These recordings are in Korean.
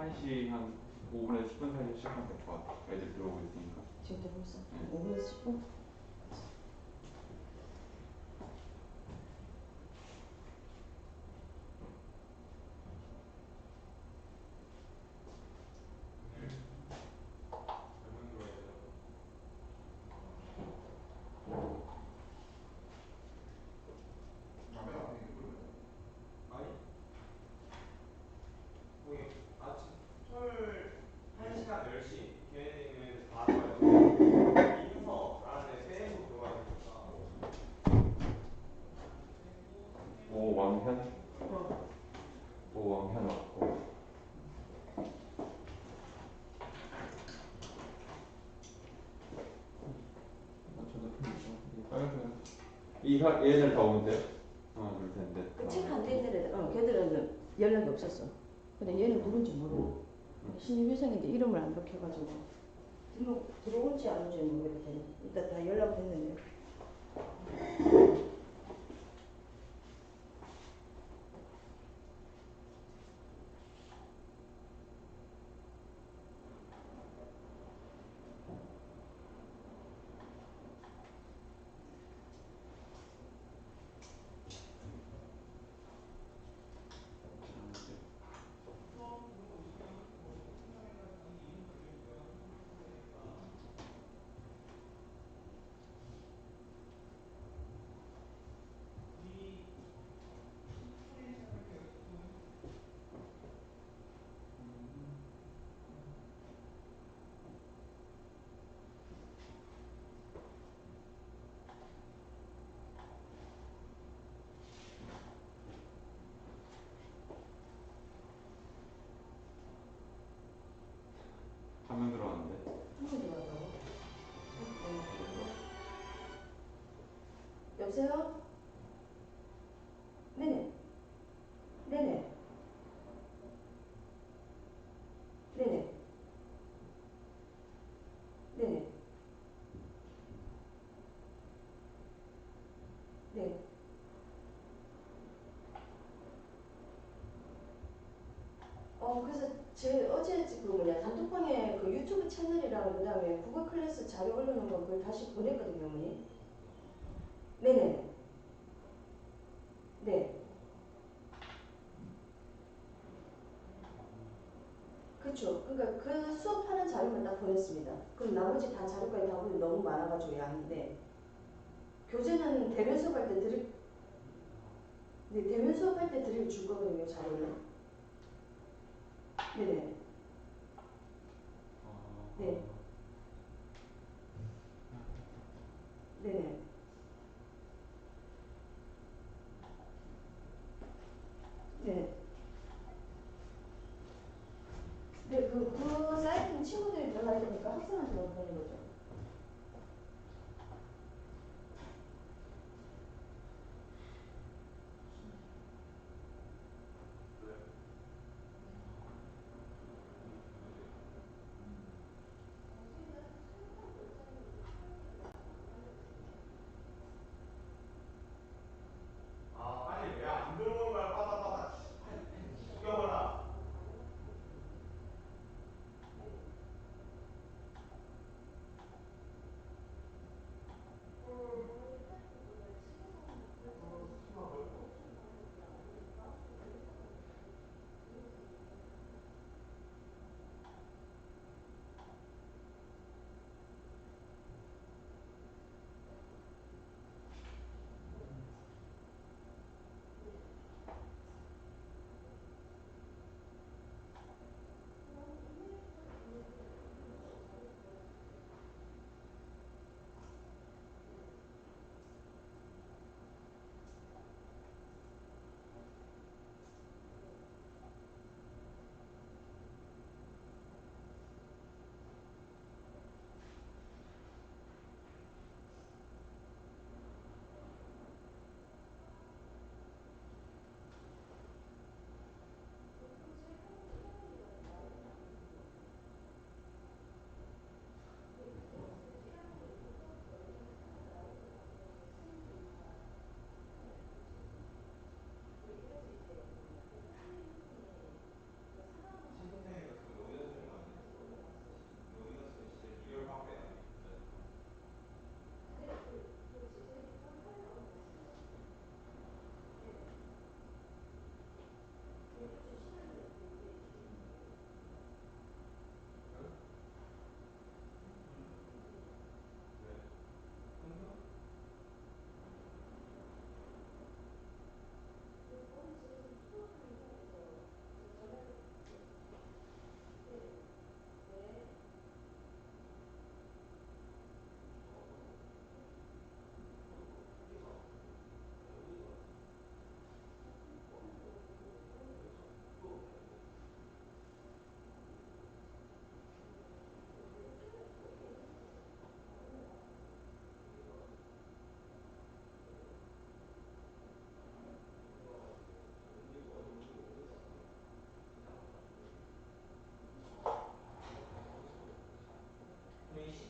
1시 한 5분에서 10분 사이에 시작하면 될 것 같아. 애들 들어오고 있으니까. 지금 들어오고 있어. 네. 5분에서 10분? 오왕현? 오왕현 왔고. 얘네들 다 오면 돼? 하나 둘 셋 넷. 체크 안 돼 있는 애들, 걔들은 연락이 없었어. 근데 얘는 누군지 모르고. 신입유생인데 이름을 안 밝혀가지고. 등록 들어올지 안 올지 모르겠대. 일단 다 연락했는데. 화면 들어왔는데. 한번 들어왔다고? 여보세요? 네네. 네네. 네네. 네네. 네. 그래서 제 어제 그 뭐냐 단톡방에 그 유튜브 채널이랑 그 다음에 국어 클래스 자료 올려놓은 거 그걸 다시 보냈거든요, 어머니. 네네. 네. 그쵸. 그러니까 그 수업하는 자료만 딱 보냈습니다. 그럼 나머지 다 자료까지 다 보면 너무 많아가지고 양인데 교재는 대면 수업할 때 네, 대면 수업할 때 드리고 줄 거거든요, 자료는. 네네. 네. 네네. 네. 네, 그 사이트는 친구들이 들어갈 테니까 학생한테만 보내는 거죠.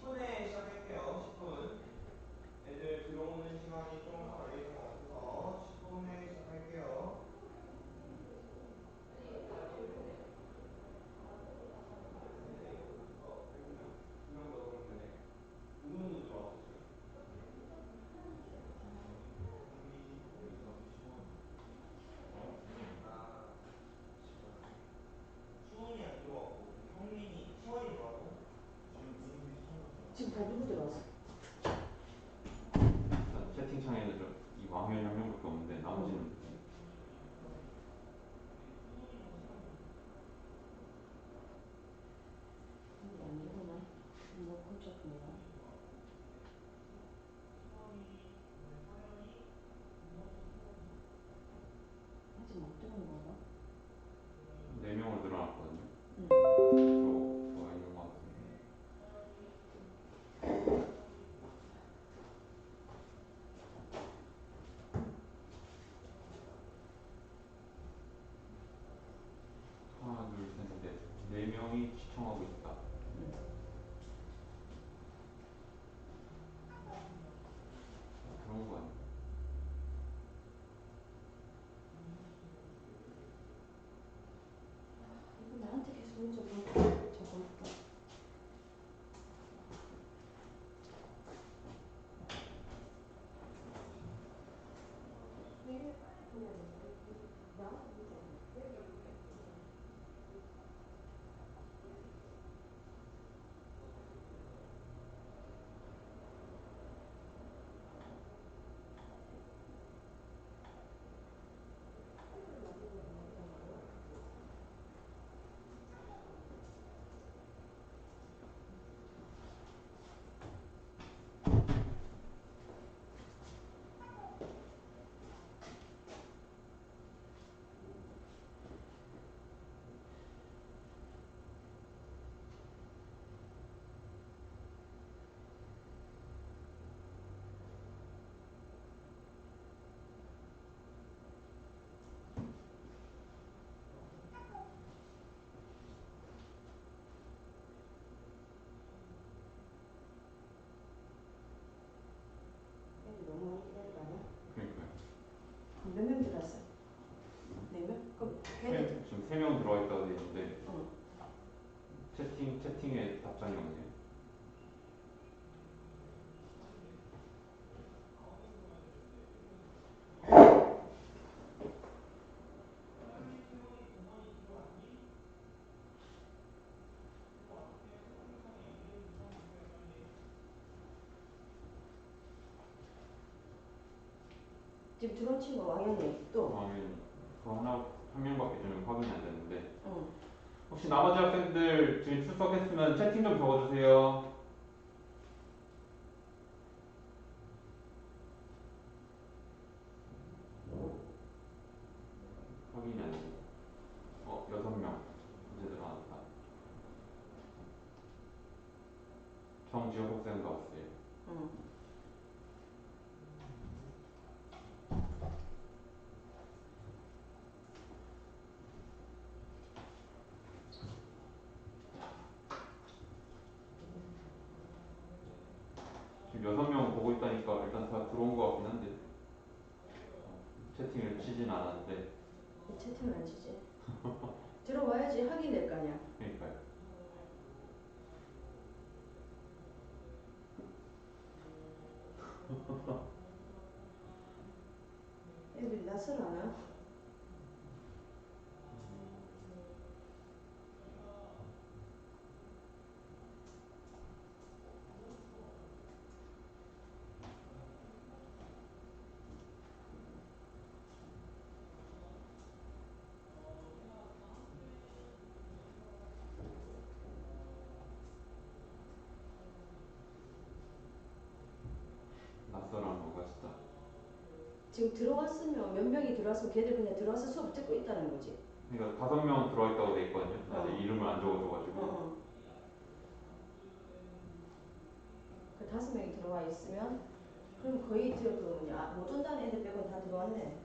10분에 시작할게요. 10분. 애들 들어오는 시간이 좀 걸릴 것 같아서 10분에 시작할게요. 두명더 그러면 되네. 누구누구 들어왔어 지금? 성민이, 여기서 시원. 아, 시원이 안 들어왔고 성민이, 시원이 들어왔고 지금 누구누구 처음 왔잖아. 지금 다 누구 들어왔어? 일단 채팅창에는 이 왕현이 한 명밖에 없는데 나머지는 이게 안 되구나. 뭐 깜짝이야. 아직 못 들어온 건가? 4명으로 늘어났거든요. 응. 들어와 있는 것 같은데. 하나, 둘, 셋, 넷. 4명이 시청하고 있다. 그런 거 아니야? 이거 나한테 계속 먼저 적어볼까? 애들 너무 많이 기다린 거 아니야? 그러니까요. 몇 명 들어왔어? 4명? 그럼 걔들 지금 3명 들어와 있다고 돼 있는데 어. 채팅에 답장이 없네요. 지금 들어온 친구 왕현이 또 그러면 한 명밖에 지금 확인이 안 됐는데 응. 혹시 나머지 학생들 지금 출석했으면 채팅 좀 적어주세요. 확인이 안 됐네. 6명 이제 들어왔다. 정지혁 학생도 왔어요. 응. 지금 6명 보고 있다니까 일단 다 들어온 것 같긴 한데 채팅을 치진 않았는데 채팅을 안 치지. 들어와야지 확인될 거 아니야. 그러니까요. 애들이 낯설 하나? 낯설한 건가 진짜. 지금 들어왔으면 몇 명이 들어왔으면 걔들 그냥 들어와서 수업 듣고 있다는 거지. 그러니까 5명 들어와 있다고 돼 있거든요. 나 이제 이름을 안 적어줘가지고. 어. 그 5명이 들어와 있으면 그럼 거의 그 뭐냐 못 온다는 애들 빼고는 다 들어왔네.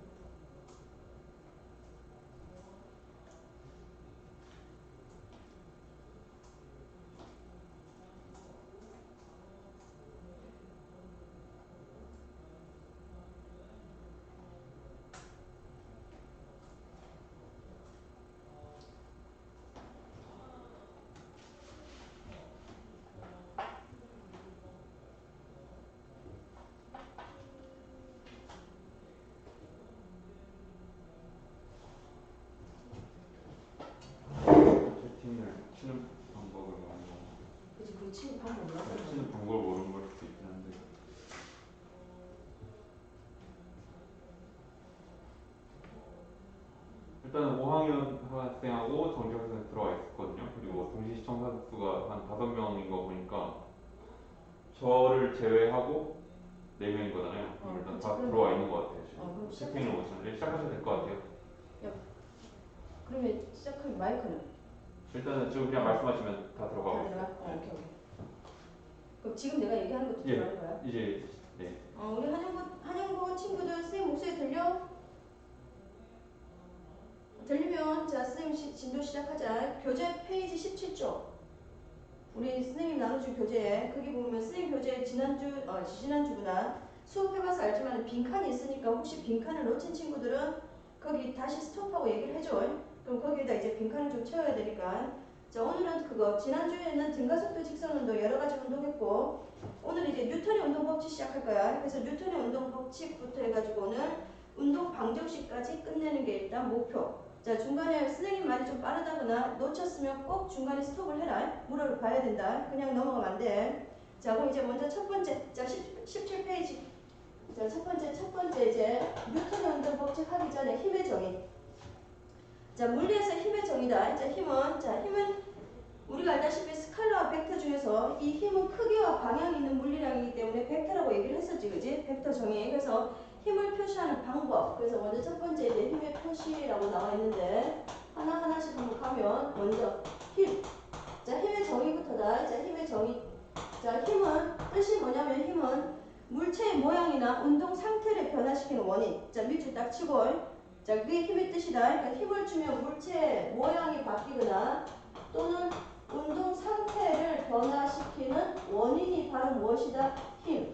붙이는 방법 몰라서 치는 방법을 모르는 걸 수도 있긴 한데. 일단은 5학년 학생하고 정규학생 들어와 있었거든요. 그리고 동시 시청자 수가 한 5명인 거 보니까 저를 제외하고 4명인 거잖아요. 일단 그치, 다 그러면- 들어와 있는 것 같아요. 그럼 지금 채팅을 못 치는데 시작하셔도 될 것 같아요. 그러면 시작하면 마이크는 일단은 지금 그냥 말씀하시면 다 들어가고 다 들어가? 있어요. 오케이. 그럼 지금 내가 얘기하는 것도 예. 들어가는 거야? 이제 네. 우리 한영고 친구들 선생님 목소리 들려? 들리면 자 선생님 진도 시작하자. 교재 페이지 17쪽. 우리 선생님 나눠준 교재에 거기 보면 선생님 교재 지난주구나 수업해봐서 알지만 빈칸이 있으니까 혹시 빈칸을 놓친 친구들은 거기 다시 스톱하고 얘기를 해줘. 그럼 거기에다 이제 빈칸을 좀 채워야 되니까 자 오늘은 그거 지난주에는 등가속도 직선운동 여러가지 운동했고 오늘 이제 뉴턴의 운동 법칙 시작할 거야. 그래서 뉴턴의 운동 법칙부터 해가지고 오늘 운동 방정식까지 끝내는 게 일단 목표. 자 중간에 선생님 말이 좀 빠르다거나 놓쳤으면 꼭 중간에 스톱을 해라. 물어봐야 된다. 그냥 넘어가면 안 돼. 자 그럼 이제 먼저 첫 번째 자 17페이지 자 첫 번째 이제 뉴턴의 운동 법칙 하기 전에 힘의 정의. 자 물리에서 힘의 정의다. 힘은 우리가 알다시피 스칼라와 벡터 중에서 이 힘은 크기와 방향이 있는 물리량이기 때문에 벡터라고 얘기를 했었지, 그지? 벡터 정의. 그래서 힘을 표시하는 방법. 그래서 먼저 첫 번째 이제 힘의 표시라고 나와 있는데 하나하나씩 한번 가면 먼저 힘. 자 힘의 정의부터다. 자 힘의 정의. 자 힘은 뜻이 뭐냐면 힘은 물체의 모양이나 운동 상태를 변화시키는 원인. 자 밑줄 딱 치고. 자 그게 힘의 뜻이다. 그러니까 힘을 주면 물체의 모양이 바뀌거나 또는 운동 상태를 변화시키는 원인이 바로 무엇이다? 힘.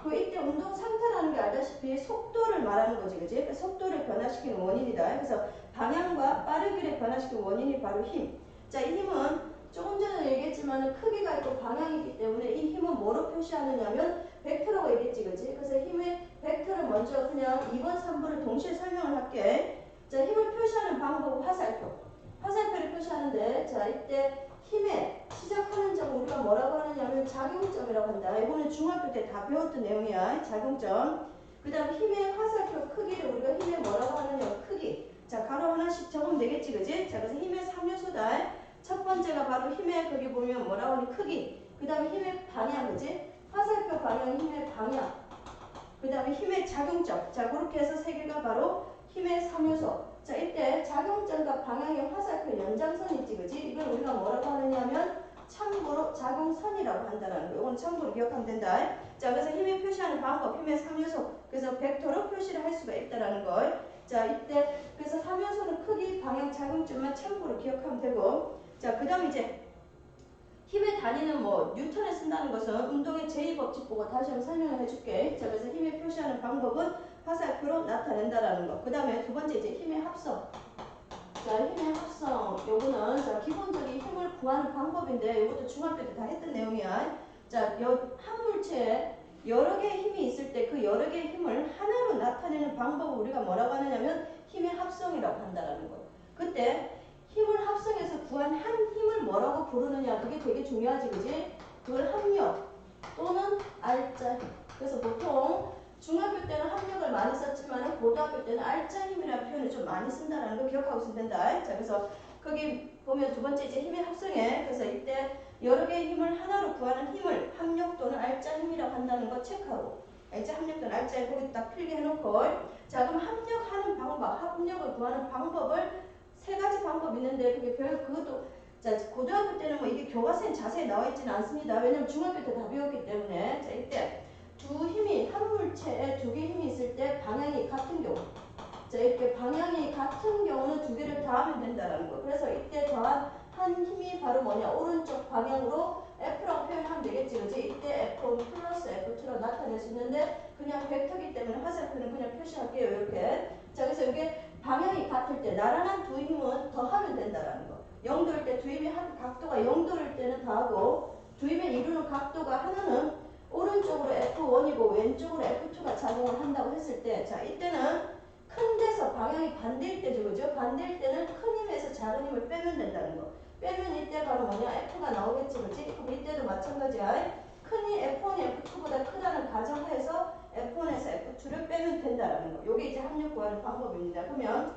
그 이때 운동 상태라는 게 알다시피 속도를 말하는 거지, 그지? 속도를 변화시키는 원인이다. 그래서 방향과 빠르기를 변화시키는 원인이 바로 힘. 자, 이 힘은 조금 전에 얘기했지만 크기가 있고 방향이 있기 때문에 이 힘은 뭐로 표시하느냐면 벡터라고 얘기했지, 그지? 그래서 힘의 벡터를 먼저 그냥 2번, 3번을 동시에 설명을 할게. 자, 힘을 표시하는 방법은 화살표. 화살표를 표시하는데 자 이때 힘의 시작하는 점 우리가 뭐라고 하느냐면 작용점이라고 한다. 이거는 중학교 때 다 배웠던 내용이야. 작용점. 그 다음에 힘의 화살표 크기를 우리가 힘의 뭐라고 하느냐면 크기. 자 가로 하나씩 적으면 되겠지, 그지? 자 그래서 힘의 3요소다. 첫 번째가 바로 힘의 거기 보면 뭐라고 하니 크기. 그 다음에 힘의 방향, 그지? 화살표 방향, 힘의 방향. 그 다음에 힘의 작용점. 자 그렇게 해서 세 개가 바로 힘의 3요소. 자 이때 작용점과 방향의 화살표 연장선이 있지, 그지? 이걸 우리가 뭐라고 하느냐면 참고로 작용선이라고 한다는 거. 이건 참고로 기억하면 된다. 자 그래서 힘의 표시하는 방법, 힘의 3요소. 그래서 벡터로 표시를 할 수가 있다라는 걸. 자 이때 그래서 3요소는 크기, 방향, 작용점만 참고로 기억하면 되고. 자 그 다음 이제 힘의 단위는 뭐 뉴턴에 쓴다는 것은 운동의 제2법칙 보고 다시 한번 설명을 해줄게. 자 그래서 힘의 표시하는 방법은 화살표로 나타낸다라는 거. 그 다음에 두 번째 이제 힘의 합성. 자 힘의 합성. 요거는 자 기본적인 힘을 구하는 방법인데 이것도 중학교 때 다 했던 내용이야. 자 한 물체에 여러 개의 힘이 있을 때 그 여러 개의 힘을 하나로 나타내는 방법을 우리가 뭐라고 하느냐면 힘의 합성이라고 한다라는 거. 그때 힘을 합성해서 구한 한 힘을 뭐라고 부르느냐 그게 되게 중요하지, 그지? 그걸 합력 또는 알짜. 그래서 보통 중학교 때는 합력을 많이 썼지만 고등학교 때는 알짜 힘이라는 표현을 좀 많이 쓴다라는 거 기억하고 있으면 된다. 자 그래서 거기 보면 두 번째 이제 힘의 합성에 그래서 이때 여러 개의 힘을 하나로 구하는 힘을 합력 또는 알짜 힘이라고 한다는 거 체크하고. 알짜 합력 또는 알짜 힘 거기 딱 필기 해놓고. 자 그럼 합력하는 방법, 합력을 구하는 방법을 세 가지 방법이 있는데 그것도 자 고등학교 때는 뭐 이게 교과서에 자세히 나와 있지는 않습니다. 왜냐면 중학교 때 다 배웠기 때문에. 자 이때 두 힘이 한 물체에 두 개의 힘이 있을 때 방향이 같은 경우. 자 이렇게 방향이 같은 경우는 두 개를 더하면 된다라는 거. 그래서 이때 더한 한 힘이 바로 뭐냐 오른쪽 방향으로 F라고 표현하면 되겠지, 그지? 이때 F1 플러스 F2로 나타낼 수 있는데 그냥 벡터기 때문에 화살표는 그냥 표시할게요, 이렇게. 자 그래서 이게 방향이 같을 때 나란한 두 힘은 더하면 된다라는 거. 0도일 때 두 힘이 한 각도가 0도일 때는 더하고 두 힘의 이루는 각도가 하나는 오른쪽으로 F1이고 왼쪽으로 F2가 작용을 한다고 했을 때 자 이때는 큰 데서 방향이 반대일 때죠, 그죠? 반대일 때는 큰 힘에서 작은 힘을 빼면 된다는 거. 빼면 이때 바로 뭐냐 F가 나오겠지, 그지? 그럼 이때도 마찬가지야. 큰 F1이 F2보다 크다는 가정해서 F1에서 F2를 빼면 된다라는 거. 요게 이제 합력 구하는 방법입니다. 그러면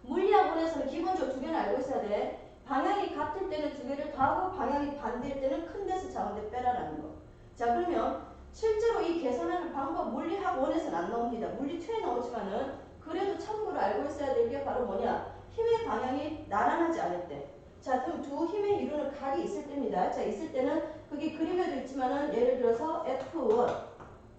물리학원에서는 기본적으로 두 개는 알고 있어야 돼. 방향이 같을 때는 두 개를 더하고 방향이 반대일 때는 큰 데서 작은 데 빼라라는 거. 자, 그러면 실제로 이 계산하는 방법 물리학원에서는 안 나옵니다. 물리2에 나오지만은 그래도 참고로 알고 있어야 될 게 바로 뭐냐? 힘의 방향이 나란하지 않을 때. 자, 그럼 두 힘의 이루는 각이 있을 때입니다. 자, 있을 때는 그게 그림에도 있지만은 예를 들어서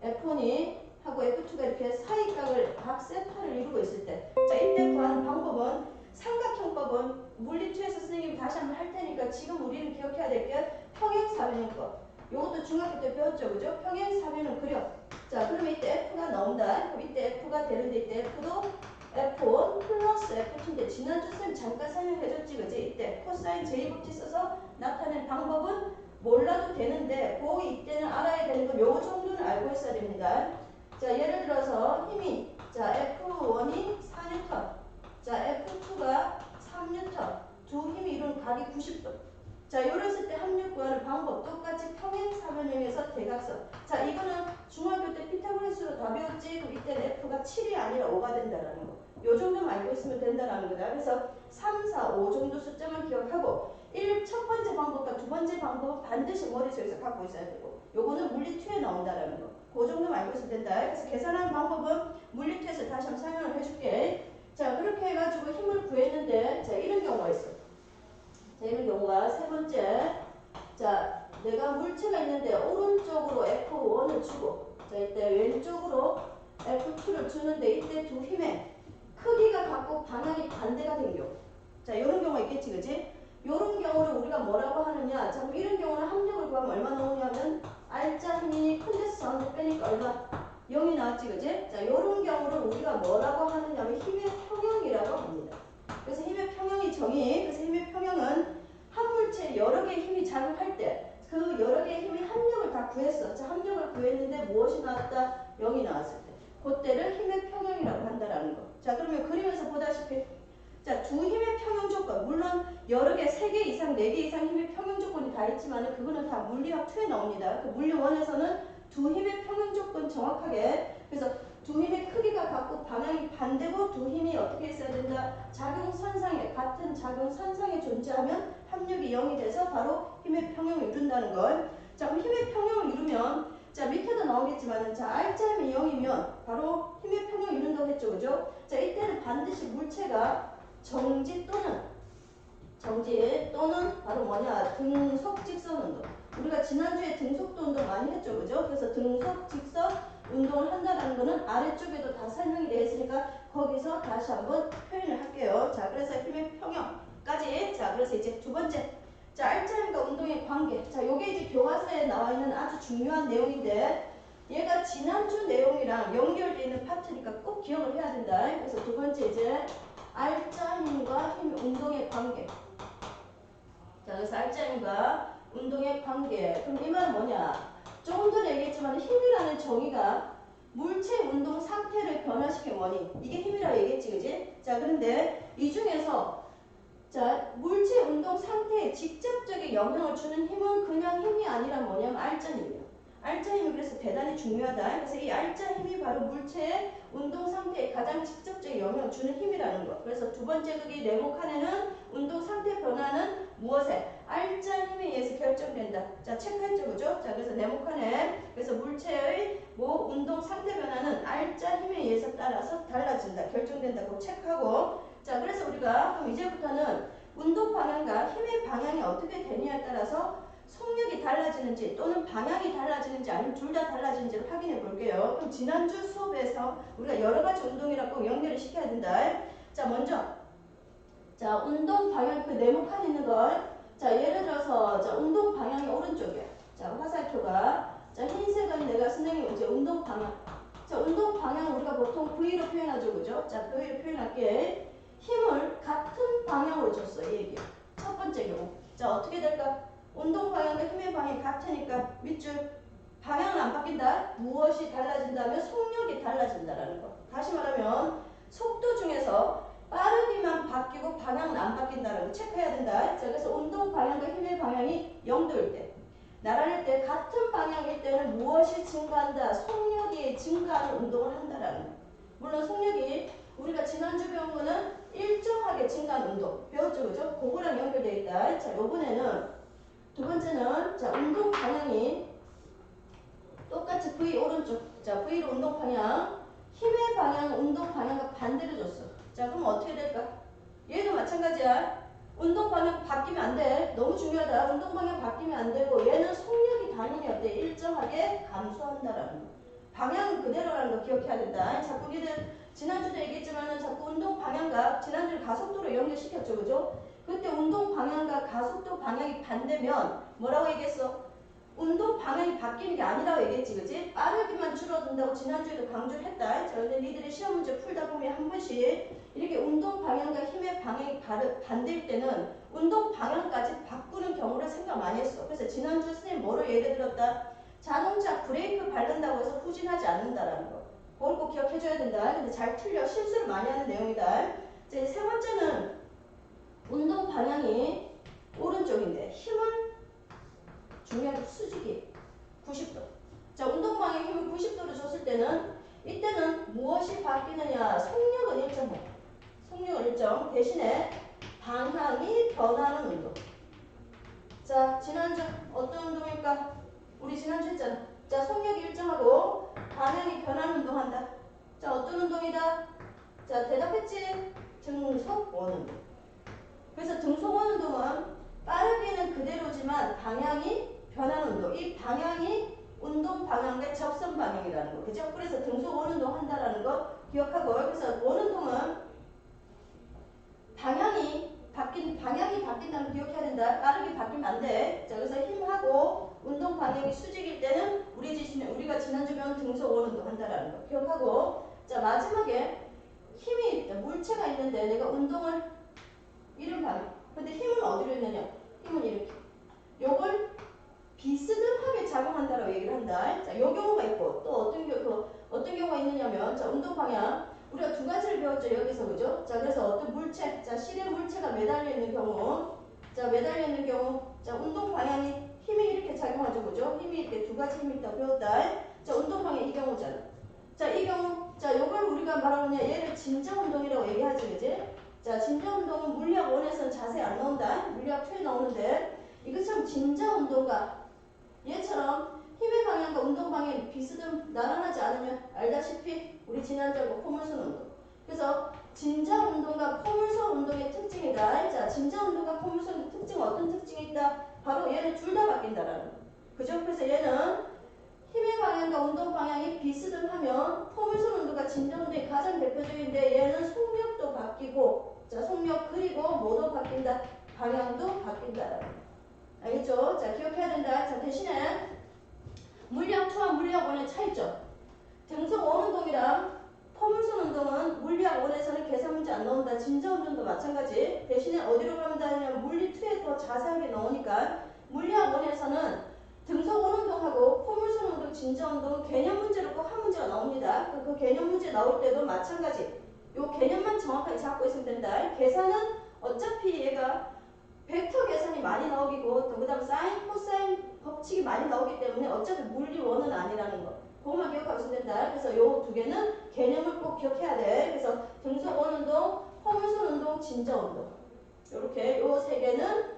F1이 하고 F2가 이렇게 사이각을 각 세타를 이루고 있을 때. 자, 이때 구하는 방법은 삼각형법은 물리2에서 선생님이 다시 한번 할 테니까 지금 우리는 기억해야 될 게 평행사변형법. 요것도 중학교 때 배웠죠, 그죠? 평행사변은 그려. 자, 그러면 이때 F가 나온다. 그럼 이때 F가 되는데 이때 F도 F1 플러스 F2인데 지난주 쌤 잠깐 설명해줬지, 그지? 이때 코사인 J법칙 써서 나타낸 방법은 몰라도 되는데 그 이때는 알아야 되는 건 요 정도는 알고 있어야 됩니다. 자, 예를 들어서 힘이 자 F1이 4N, 자 F2가 3N, 두 힘이 이룬 각이 90도. 자, 이랬을 때 합력 구하는 방법 똑같이 평행사변형에서 대각선. 자, 이거는 중학교 때 피타고라스로 다 배웠지. 그럼 이때는 F가 7이 아니라 5가 된다라는 거. 요 정도만 알고 있으면 된다라는 거다. 그래서 3, 4, 5 정도 숫자만 기억하고 첫 번째 방법과 두 번째 방법은 반드시 머릿속에서 갖고 있어야 되고 요거는 물리2에 나온다라는 거. 그 정도만 알고 있으면 된다. 그래서 계산하는 방법은 물리2에서 다시 한번 설명을 해줄게. 자, 그렇게 해가지고 힘을 구했는데 자, 이런 경우가 있어. 자, 이런 경우가 세 번째. 자, 내가 물체가 있는데 오른쪽으로 F1을 주고 자, 이때 왼쪽으로 F2를 주는데 이때 두 힘의 크기가 같고 방향이 반대가 된 경우. 자, 이런 경우가 있겠지, 그지? 이런 경우를 우리가 뭐라고 하느냐? 자, 그럼 이런 경우는 합력을 구하면 얼마 나오냐면 R자 힘이 큰 데서 작은 데 빼니까 얼마? 0이 나왔지, 그지? 자, 이런 경우를 우리가 뭐라고 하느냐면 힘의 평형이라고 합니다. 그래서 힘의 평형이 정의. 그래서 힘의 평형은 한 물체에 여러 개의 힘이 작용할 때 그 여러 개의 힘이 합력을 다 구했어. 자, 합력을 구했는데 무엇이 나왔다? 0이 나왔을 때. 그때를 힘의 평형이라고 한다라는 거. 자, 그러면 그림에서 보다시피 자, 두 힘의 평형 조건. 물론 여러 개, 3개 이상, 4개 이상 힘의 평형 조건이 다 있지만 그거는 다 물리학 2에 나옵니다. 그 물리 1에서는 두 힘의 평형 조건 정확하게. 그래서 두 힘의 크기가 같고 방향이 반대고 두 힘이 어떻게 있어야 된다? 작용선상에 같은 작용선상에 존재하면 합력이 0이 돼서 바로 힘의 평형을 이룬다는 걸. 자, 그럼 힘의 평형을 이루면 자, 밑에도 나오겠지만은 자, R자임이 0이면 바로 힘의 평형을 이룬다고 했죠, 그죠? 자, 이때는 반드시 물체가 정지 또는 바로 뭐냐? 등속 직선 운동. 우리가 지난주에 등속도 운동 많이 했죠, 그죠? 그래서 등속 직선 운동을 한다는 거는 아래쪽에도 다 설명이 되어 있으니까 거기서 다시 한번 표현을 할게요. 자, 그래서 힘의 평형까지. 자, 그래서 이제 두 번째. 자, R자임과 운동의 관계. 자, 요게 이제 교과서에 나와 있는 아주 중요한 내용인데 얘가 지난주 내용이랑 연결되어 있는 파트니까 꼭 기억을 해야 된다. 그래서 두 번째 이제 R자 힘과 힘 운동의 관계. 자, 그래서 R자 힘과 운동의 관계. 그럼 이 말은 뭐냐? 조금 전에 얘기했지만 힘이라는 정의가 물체 운동 상태를 변화시킨 원인. 이게 힘이라고 얘기했지, 그지? 자, 그런데 이 중에서 자, 물체 운동 상태에 직접적인 영향을 주는 힘은 그냥 힘이 아니라 뭐냐면 R자 힘이에요. R자 힘이 그래서 대단히 중요하다. 그래서 이 R자 힘이 바로 물체의 운동 상태에 가장 직접적인 영향을 주는 힘이라는 거. 그래서 두 번째 거기 네모칸에는 운동 상태 변화는 무엇에? R자 힘에 의해서 결정된다. 자, 체크했죠, 그죠? 자, 그래서 네모칸에 그래서 물체의 뭐 운동 상태 변화는 R자 힘에 의해서 따라서 달라진다. 결정된다고 체크하고. 자, 그래서 우리가 그럼 이제부터는 운동 방향과 힘의 방향이 어떻게 되느냐에 따라서 속력이 달라지는지 또는 방향이 달라지는지 아니면 둘 다 달라지는지를 확인해 볼게요. 그럼 지난주 수업에서 우리가 여러 가지 운동이랑 꼭 연결을 시켜야 된다. 자, 먼저 자, 운동 방향 그 네모칸 있는 걸 자, 예를 들어서 자, 운동 방향이 오른쪽이야. 자, 화살표가 자, 흰색은 내가 선생님 이제 운동 방향. 자, 운동 방향 우리가 보통 V로 표현하죠, 그죠? 자, V로 표현할게. 힘을 같은 방향으로 줬어, 이 얘기야. 첫 번째 경우. 자, 어떻게 될까? 운동 방향과 힘의 방향이 같으니까 밑줄 방향은 안 바뀐다. 무엇이 달라진다면 속력이 달라진다라는 거. 다시 말하면 속도 중에서 빠르기만 바뀌고 방향은 안 바뀐다라는 거 체크해야 된다. 자, 그래서 운동 방향과 힘의 방향이 0도일 때. 나란할 때 같은 방향일 때는 무엇이 증가한다? 속력이 증가하는 운동을 한다라는 거. 물론 속력이 우리가 지난주 배운 거는 일정하게 증가하는 운동 배웠죠, 그죠? 그거랑 연결되어 있다. 자, 요번에는 두 번째는 자, 운동 방향이 똑같이 V 오른쪽. 자, V로 운동 방향. 힘의 방향, 운동 방향과 반대로 줬어. 자, 그럼 어떻게 될까? 얘도 마찬가지야. 운동 방향 바뀌면 안 돼. 너무 중요하다. 운동 방향 바뀌면 안 되고 얘는 속력이 당연히 어때? 일정하게 감소한다라는 거. 방향은 그대로라는 거 기억해야 된다. 자꾸 니들 지난주도 얘기했지만은 자꾸 운동 방향과 지난주에 가속도로 연결시켰죠, 그죠? 그때 운동 방향과 가속도 방향이 반대면 뭐라고 얘기했어? 운동 방향이 바뀌는 게 아니라고 얘기했지, 그지? 빠르기만 줄어든다고 지난주에도 강조를 했다. 자, 근데 니들이 시험 문제 풀다 보면 한 번씩 이렇게 운동 방향과 힘의 방향이 반대일 때는 운동 방향까지 바꾸는 경우를 생각 많이 했어. 그래서 지난주 선생님 뭐로 예를 들었다? 자동차 브레이크 밟는다고 해서 후진하지 않는다라는 거. 그걸 꼭 기억해줘야 된다. 근데 잘 틀려. 실수를 많이 하는 내용이다. 자, 세 번째는 운동 방향이 오른쪽인데 힘은 중요한 수직이 90도. 자, 운동 방향 힘을 90도로 줬을 때는 이때는 무엇이 바뀌느냐? 속력은 일정해. 속력은 일정. 대신에 방향이 변하는 운동. 자, 지난주 어떤 운동일까? 우리 지난주 했잖아. 자, 속력이 일정하고 방향이 변하는 운동한다. 자, 어떤 운동이다? 자, 대답했지? 등속원 운동. 그래서 등속원 운동은 빠르기는 그대로지만 방향이 변하는 운동. 이 방향이 운동 방향과 접선 방향이라는 거. 그죠? 그래서 등속원 운동 한다라는 거 기억하고. 그래서 원 운동은 방향이 바뀐다는 거 기억해야 된다. 빠르게 바뀌면 안 돼. 자, 그래서 힘하고 운동 방향이 수직일 때는 우리가 지난주 배운 등속원 운동 한다라는 거 기억하고. 자, 마지막에 힘이 있다. 물체가 있는데 내가 운동을 이런 방향. 근데 힘은 어디로 있느냐? 힘은 이렇게. 요걸 비스듬하게 작용한다라고 얘기를 한다. 자, 요 경우가 있고 또 어떤 경우가 있느냐면 자, 운동 방향 우리가 두 가지를 배웠죠, 여기서. 그죠? 자, 그래서 어떤 물체, 자, 실의 물체가 매달려 있는 경우, 자, 매달려 있는 경우, 자, 운동 방향이 힘이 이렇게 작용하죠, 그죠? 힘이 이렇게 두 가지 힘이 있다고 배웠다. 자, 운동 방향 이 경우잖아. 자, 이 경우, 자, 요걸 우리가 말하느냐, 얘를 진자 운동이라고 얘기하지, 그지? 자, 진자 운동은 물리학 1에서는 자세히 안 나온다. 물리학 2에 나오는데 이것처럼 진자 운동과 얘처럼 힘의 방향과 운동 방향이 나란하지 않으면 알다시피 우리 지난주에 포물선 운동. 그래서 진자 운동과 포물선 운동의 특징이다. 자, 진자 운동과 포물선 특징 어떤 특징이 있다? 바로 얘는 둘 다 바뀐다라는 거. 그죠? 그래서 얘는 힘의 방향과 운동 방향이 비스듬하면 포물선 운동과 진자 운동이 가장 대표적인데 얘는 속력도 바뀌고, 자, 속력 그리고 뭐도 바뀐다? 방향도 바뀐다라는 거. 알겠죠? 자, 기억해야 된다. 자, 대신에 물리학 2와 물리학 1의 차이점. 등속 원 운동이랑 포물선 운동은 물리학 1에서는 계산 문제 안 나온다. 진자 운동도 마찬가지. 대신에 어디로 가면 되냐면 물리 2에 더 자세하게 나오니까 물리학 1에서는 등속 원 운동하고 포물선 운동, 진자 운동은 개념 문제로 꼭 한 문제가 나옵니다. 그 개념 문제 나올 때도 마찬가지. 요 개념만 정확하게 잡고 있으면 된다. 계산은 어차피 얘가 벡터 계산이 많이 나오고 또 그다음 사인, 코사인 법칙이 많이 나오기 때문에 어차피 물리 원은 아니라는 거. 그것만 기억하고 있으면 된다. 그래서 요 두 개는 개념을 꼭 기억해야 돼. 그래서 등속 원 운동, 포물선 운동, 진자 운동. 요렇게 요 세 개는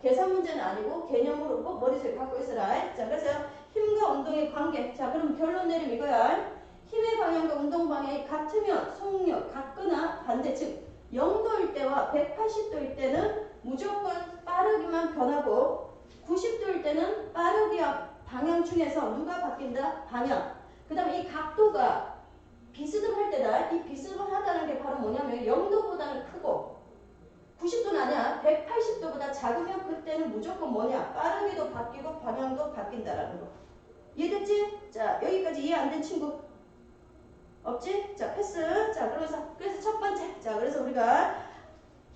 계산 문제는 아니고 개념으로 꼭 머릿속에 갖고 있어라. 자, 그래서 힘과 운동의 관계. 자, 그럼 결론 내리면 이거야. 힘의 방향과 운동 방향이 같으면 속력, 같거나 반대, 즉 0도일 때와 180도일 때는 무조건 빠르기만 변하고 90도일 때는 빠르기와 방향 중에서 누가 바뀐다? 방향. 그 다음에 이 각도가 비스듬할 때다. 이 비스듬하다는 게 바로 뭐냐면 0도보다는 크고 90도는 아니야. 180도보다 작으면 그때는 무조건 뭐냐? 빠르기도 바뀌고 방향도 바뀐다라는 거. 이해됐지? 자, 여기까지 이해 안 된 친구 없지? 자, 패스. 자, 그래서 첫 번째. 자, 그래서 우리가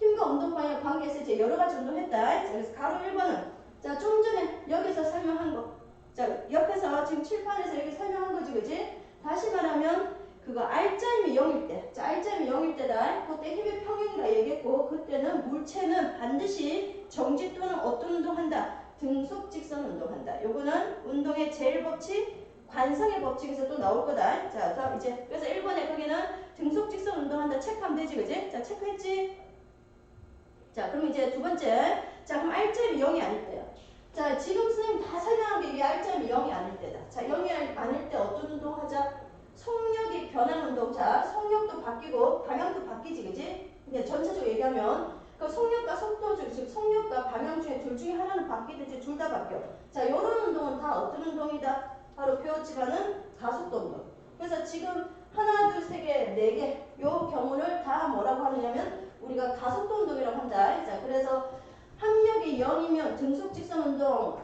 힘과 운동 방향 관계에서 이제 여러 가지 운동했다. 자, 그래서 가로 1번은 자, 좀 전에 여기서 설명한 거. 자, 옆에서 지금 칠판에서 여기 설명한 거지, 그지? 다시 말하면 그거 R자임이 0일 때. 자, R자임이 0일 때다. 그때 힘의 평형이라 얘기했고 그때는 물체는 반드시 정지 또는 어떤 운동 한다. 등속 직선 운동한다. 요거는 운동의 제일 법칙, 관성의 법칙에서 또 나올 거다. 자, 다음 이제 그래서 1번에 거기는 등속 직선 운동한다 체크하면 되지, 그지? 자, 체크했지? 자, 그럼 이제 두 번째. 자, 그럼 R점이 0이 아닐 때야. 자, 지금 선생님 다 설명한 게 이 R점이 0이 아닐 때다. 자, 0이 아닐 때 어떤 운동 하자? 속력이 변한 운동. 자, 속력도 바뀌고 방향도 바뀌지, 그지? 근데 전체적으로 얘기하면 그 속력과 속도 중, 즉 속력과 방향 중에 둘 중에 하나는 바뀌든지 둘 다 바뀌어. 자, 이런 운동은 다 어떤 운동이다? 바로 배웠지만은 가속도 운동. 그래서 지금 하나, 둘, 세 개, 네 개, 요 경우를 다 뭐라고 하느냐면 우리가 가속도 운동이라고 한다. 자, 그래서 합력이 0이면 등속 직선 운동,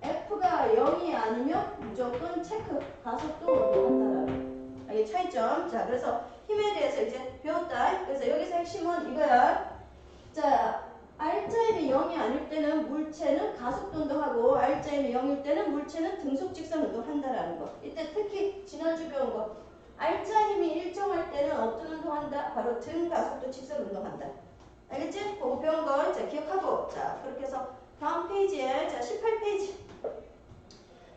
F가 0이 아니면 무조건 체크, 가속도 운동한다라고. 이게 차이점. 자, 그래서 힘에 대해서 이제 배웠다. 그래서 여기서 핵심은 이거야. 자, R자임이 0이 아닐 때는 물체는 가속도 운동하고 R자임이 0일 때는 물체는 등속 직선 운동한다라는 거. 이때 특히 지난주 배운 거. R자임이 일정할 때는 어떤 운동한다? 바로 등가속도 직선 운동한다. 알겠지? 그거 배운 거 이제 기억하고. 자, 그렇게 해서 다음 페이지에 자 18페이지.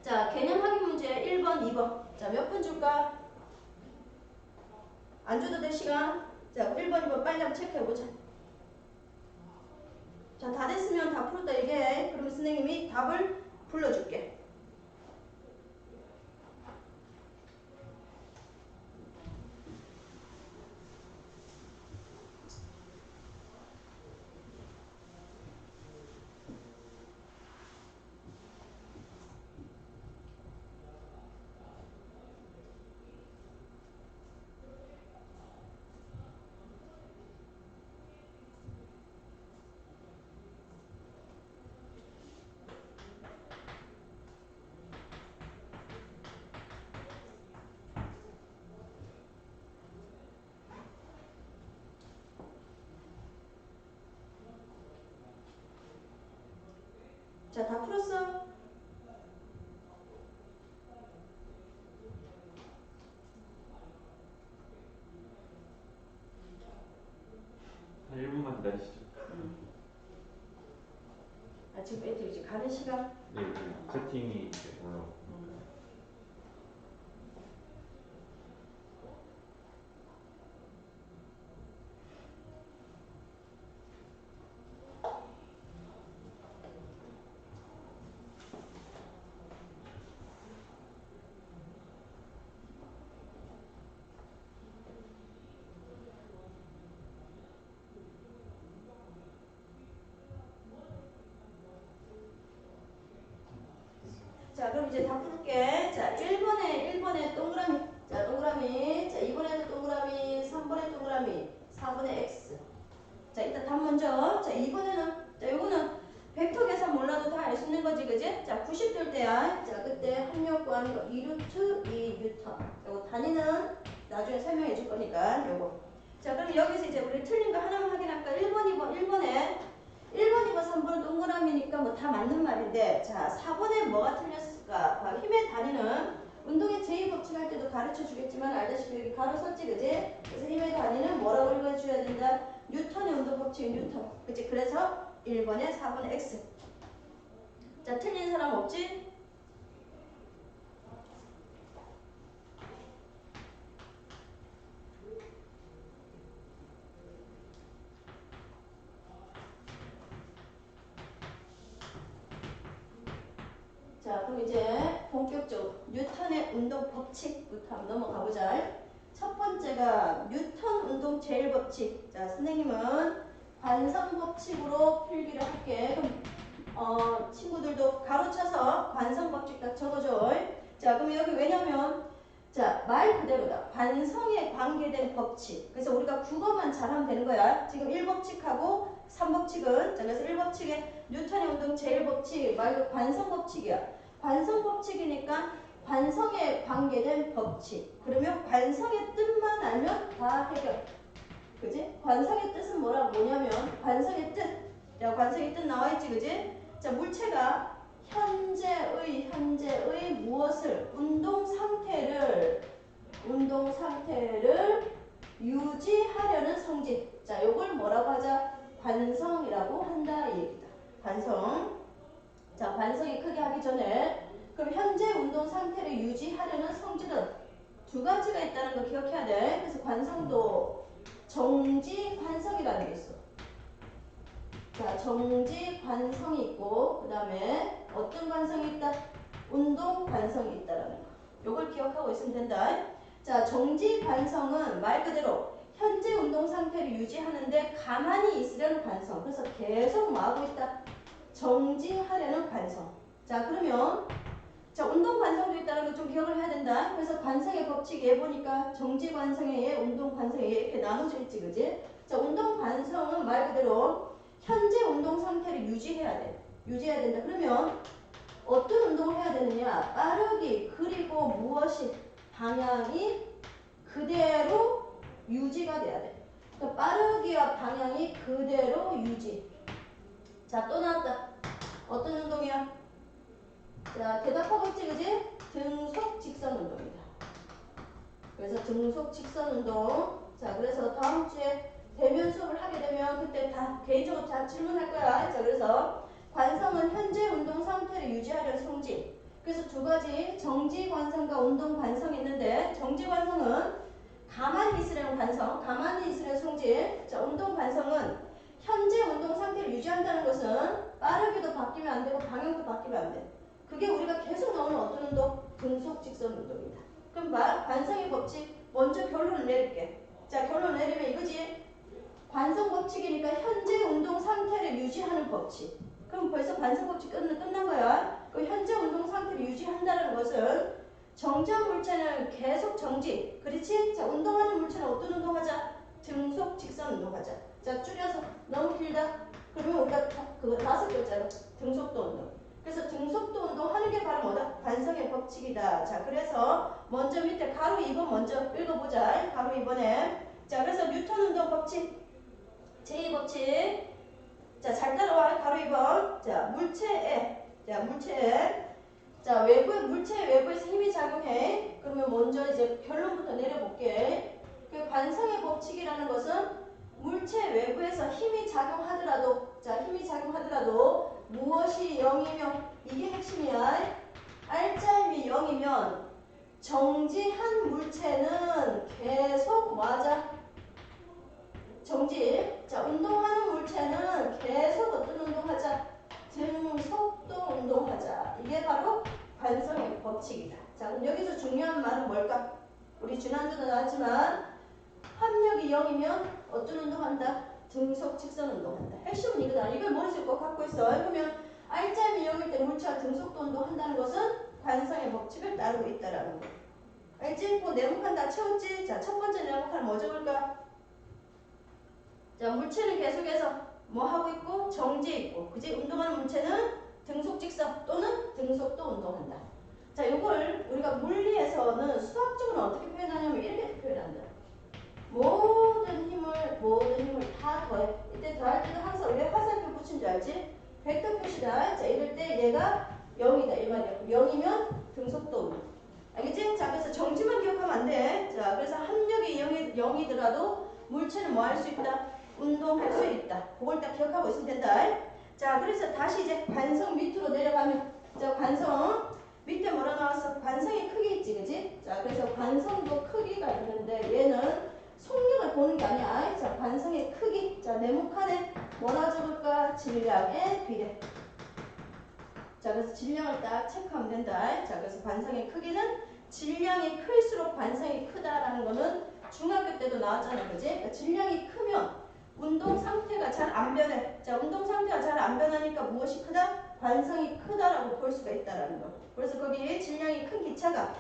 자, 개념 확인 문제 1번, 2번. 자, 몇 분 줄까? 안 줘도 될 시간. 자, 1번, 2번 빨리 한번 체크해보자. 자, 다 됐으면 다 풀었다 얘기해. 그럼 선생님이 답을 불러줄게. 자, 다 풀었어? 한 1분만 기다리시죠. 아, 지금 애들 이제 가는 시간? 네, 채팅이 이제 올라오고. 자, 그럼 이제 다 풀게. 자, 1번에 동그라미. 자, 동그라미. 자, 2번에도 동그라미. 3번에 동그라미. 4번에 X. 자, 일단 답 먼저. 자, 2번에는, 자, 요거는 벡터 계산 몰라도 다 알 수 있는 거지, 그지? 자, 90 될 때야. 자, 그때 합력 구하는 거 2루트 2뉴턴. 요거 단위는 나중에 설명해 줄 거니까, 요거. 자, 그럼 여기서 이제 우리 틀린 거 하나만 확인할까? 1번, 2번, 1번, 2번, 3번은 동그라미니까 뭐 다 맞는 말인데, 자, 4번에 뭐가 틀렸을까? 바로 힘의 단위는 운동의 제2법칙 할 때도 가르쳐 주겠지만 알다시피 여기 가로 썼지, 그지? 그래서 힘의 단위는 뭐라고 읽어줘야 된다? 뉴턴의 운동 법칙, 뉴턴. 그치? 그래서 1번에 4번에 X. 자, 틀린 사람 없지? 자, 그럼 이제 본격적으로 뉴턴의 운동 법칙부터 한번 넘어가 보자. 첫 번째가 뉴턴 운동 제일 법칙. 자, 선생님은 관성 법칙으로 필기를 할게. 그럼 친구들도 가로쳐서 관성 법칙 딱 적어줘. 자, 그럼 여기 왜냐면 자, 말 그대로다. 관성에 관계된 법칙. 그래서 우리가 국어만 잘하면 되는 거야. 지금 1법칙하고 3법칙은 자, 그래서 1법칙에 뉴턴의 운동 제일 법칙 말고 관성 법칙이야. 관성 법칙이니까 관성에 관계된 법칙. 그러면 관성의 뜻만 알면 다 해결. 그지? 관성의 뜻은 뭐냐면 관성의 뜻. 야, 관성의 뜻 나와있지, 그지? 자, 물체가 현재의 무엇을 운동 상태를 유지하려는 성질. 자, 요걸 뭐라고 하자? 관성이라고 한다 이 얘기다. 관성. 자, 관성이 크게 하기 전에 그럼 현재 운동 상태를 유지하려는 성질은 두 가지가 있다는 거 기억해야 돼. 그래서 관성도 정지 관성이라는 게 있어. 자, 정지 관성이 있고 그 다음에 어떤 관성이 있다? 운동 관성이 있다라는 거. 요걸 기억하고 있으면 된다. 자, 정지 관성은 말 그대로 현재 운동 상태를 유지하는데 가만히 있으려는 관성. 그래서 계속 뭐 하고 있다? 정지하려는 관성. 자, 그러면 자, 운동 관성도 있다는 거 좀 기억을 해야 된다. 그래서 관성의 법칙 얘 보니까 정지 관성에 얘, 운동 관성에 얘 이렇게 나눠져 있지, 그지? 자, 운동 관성은 말 그대로 현재 운동 상태를 유지해야 돼. 유지해야 된다. 그러면 어떤 운동을 해야 되느냐? 빠르기 그리고 무엇이 방향이 그대로 유지가 돼야 돼. 그러니까 빠르기와 방향이 그대로 유지. 자, 또 나왔다. 어떤 운동이야? 자, 대답하고 있지, 그지? 등속 직선 운동이다. 그래서 등속 직선 운동. 자, 그래서 다음 주에 대면 수업을 하게 되면 그때 다 개인적으로 다 질문할 거야. 자, 그래서 관성은 현재 운동 상태를 유지하려는 성질. 그래서 두 가지 정지 관성과 운동 관성이 있는데 정지 관성은 가만히 있으려는 관성, 가만히 있으려는 성질. 자, 운동 관성은 현재 운동 상태를 유지한다는 것은 빠르게도 바뀌면 안 되고 방향도 바뀌면 안 돼. 그게 우리가 계속 나오는 어떤 운동? 등속 직선 운동이다. 그럼 봐. 관성의 법칙 먼저 결론을 내릴게. 자, 결론 내리면 이거지. 관성 법칙이니까 현재 운동 상태를 유지하는 법칙. 그럼 벌써 관성 법칙 끝난 거야. 그 현재 운동 상태를 유지한다는 것은 정지한 물체는 계속 정지. 그렇지? 자, 운동하는 물체는 어떤 운동하자? 등속 직선 운동하자. 자, 줄여서 너무 길다. 그러면 우리가 그거 5글자로 등속도 운동. 그래서 등속도 운동하는 게 바로 뭐다? 관성의 법칙이다. 자, 그래서 먼저 밑에 가로 2번 먼저 읽어보자. 가로 2번에. 자, 그래서 뉴턴 운동 법칙. 제2법칙. 자, 잘 따라와. 가로 2번. 자, 물체에. 자, 물체에. 자, 물체 외부에서 힘이 작용해. 그러면 먼저 이제 결론부터 내려볼게. 그 관성의 법칙이라는 것은 물체 외부에서 힘이 작용하더라도, 자, 힘이 작용하더라도 무엇이 0이면 이게 핵심이야. 알짜임이 0이면 정지한 물체는 계속 맞아. 정지. 자, 운동하는 물체는 계속 어떤 운동하자? 등속도 운동하자. 이게 바로 관성의 법칙이다. 자, 그럼 여기서 중요한 말은 뭘까? 우리 지난주도 나왔지만 합력이 0이면 어떤 운동한다? 등속 직선 운동한다. 핵심은 이거다. 이걸 머릿속에 꼭 갖고 있어. 그러면 알짜임이 0일 때 물체가 등속도 운동한다는 것은 관성의 법칙을 따르고 있다라는 거. 알지? 그 네모칸 다 채웠지? 자, 첫 번째 네모칸 뭐 적을까? 자, 물체는 계속해서 뭐 하고 있고 정지해 있고, 그지? 운동하는 물체는 등속 직선 또는 등속도 운동한다. 자, 이걸 우리가 물리에서는 수학적으로 어떻게 표현하냐면 이렇게 표현한다. 모든 힘을 다 더해. 이때 더할 때도 항상 왜 화살표 붙인 줄 알지? 벡터 표시다. 자, 이럴 때 얘가 0이다. 이 말이야. 0이면 등속도 운동. 알겠지? 자, 그래서 정지만 기억하면 안 돼. 자, 그래서 합력이 0이더라도 물체는 뭐 할 수 있다? 운동할 수 있다. 그걸 딱 기억하고 있으면 된다. 자, 그래서 다시 이제 관성 밑으로 내려가면, 자, 관성 밑에 뭐라 나왔어? 관성의 크기 있지, 그지? 자, 그래서 관성도 크기가 있는데 얘는 속력을 보는 게 아니야. 자, 관성의 크기. 자, 네모칸에 뭐라 적을까? 질량의 비례. 자, 그래서 질량을 딱 체크하면 된다. 자, 그래서 관성의 크기는 질량이 클수록 관성이 크다라는 거는 중학교 때도 나왔잖아, 그지? 그러니까 질량이 크면 운동 상태가 잘 안 변해. 자, 운동 상태가 잘 안 변하니까 무엇이 크다? 관성이 크다라고 볼 수가 있다라는 거. 그래서 거기 질량이 큰 기차가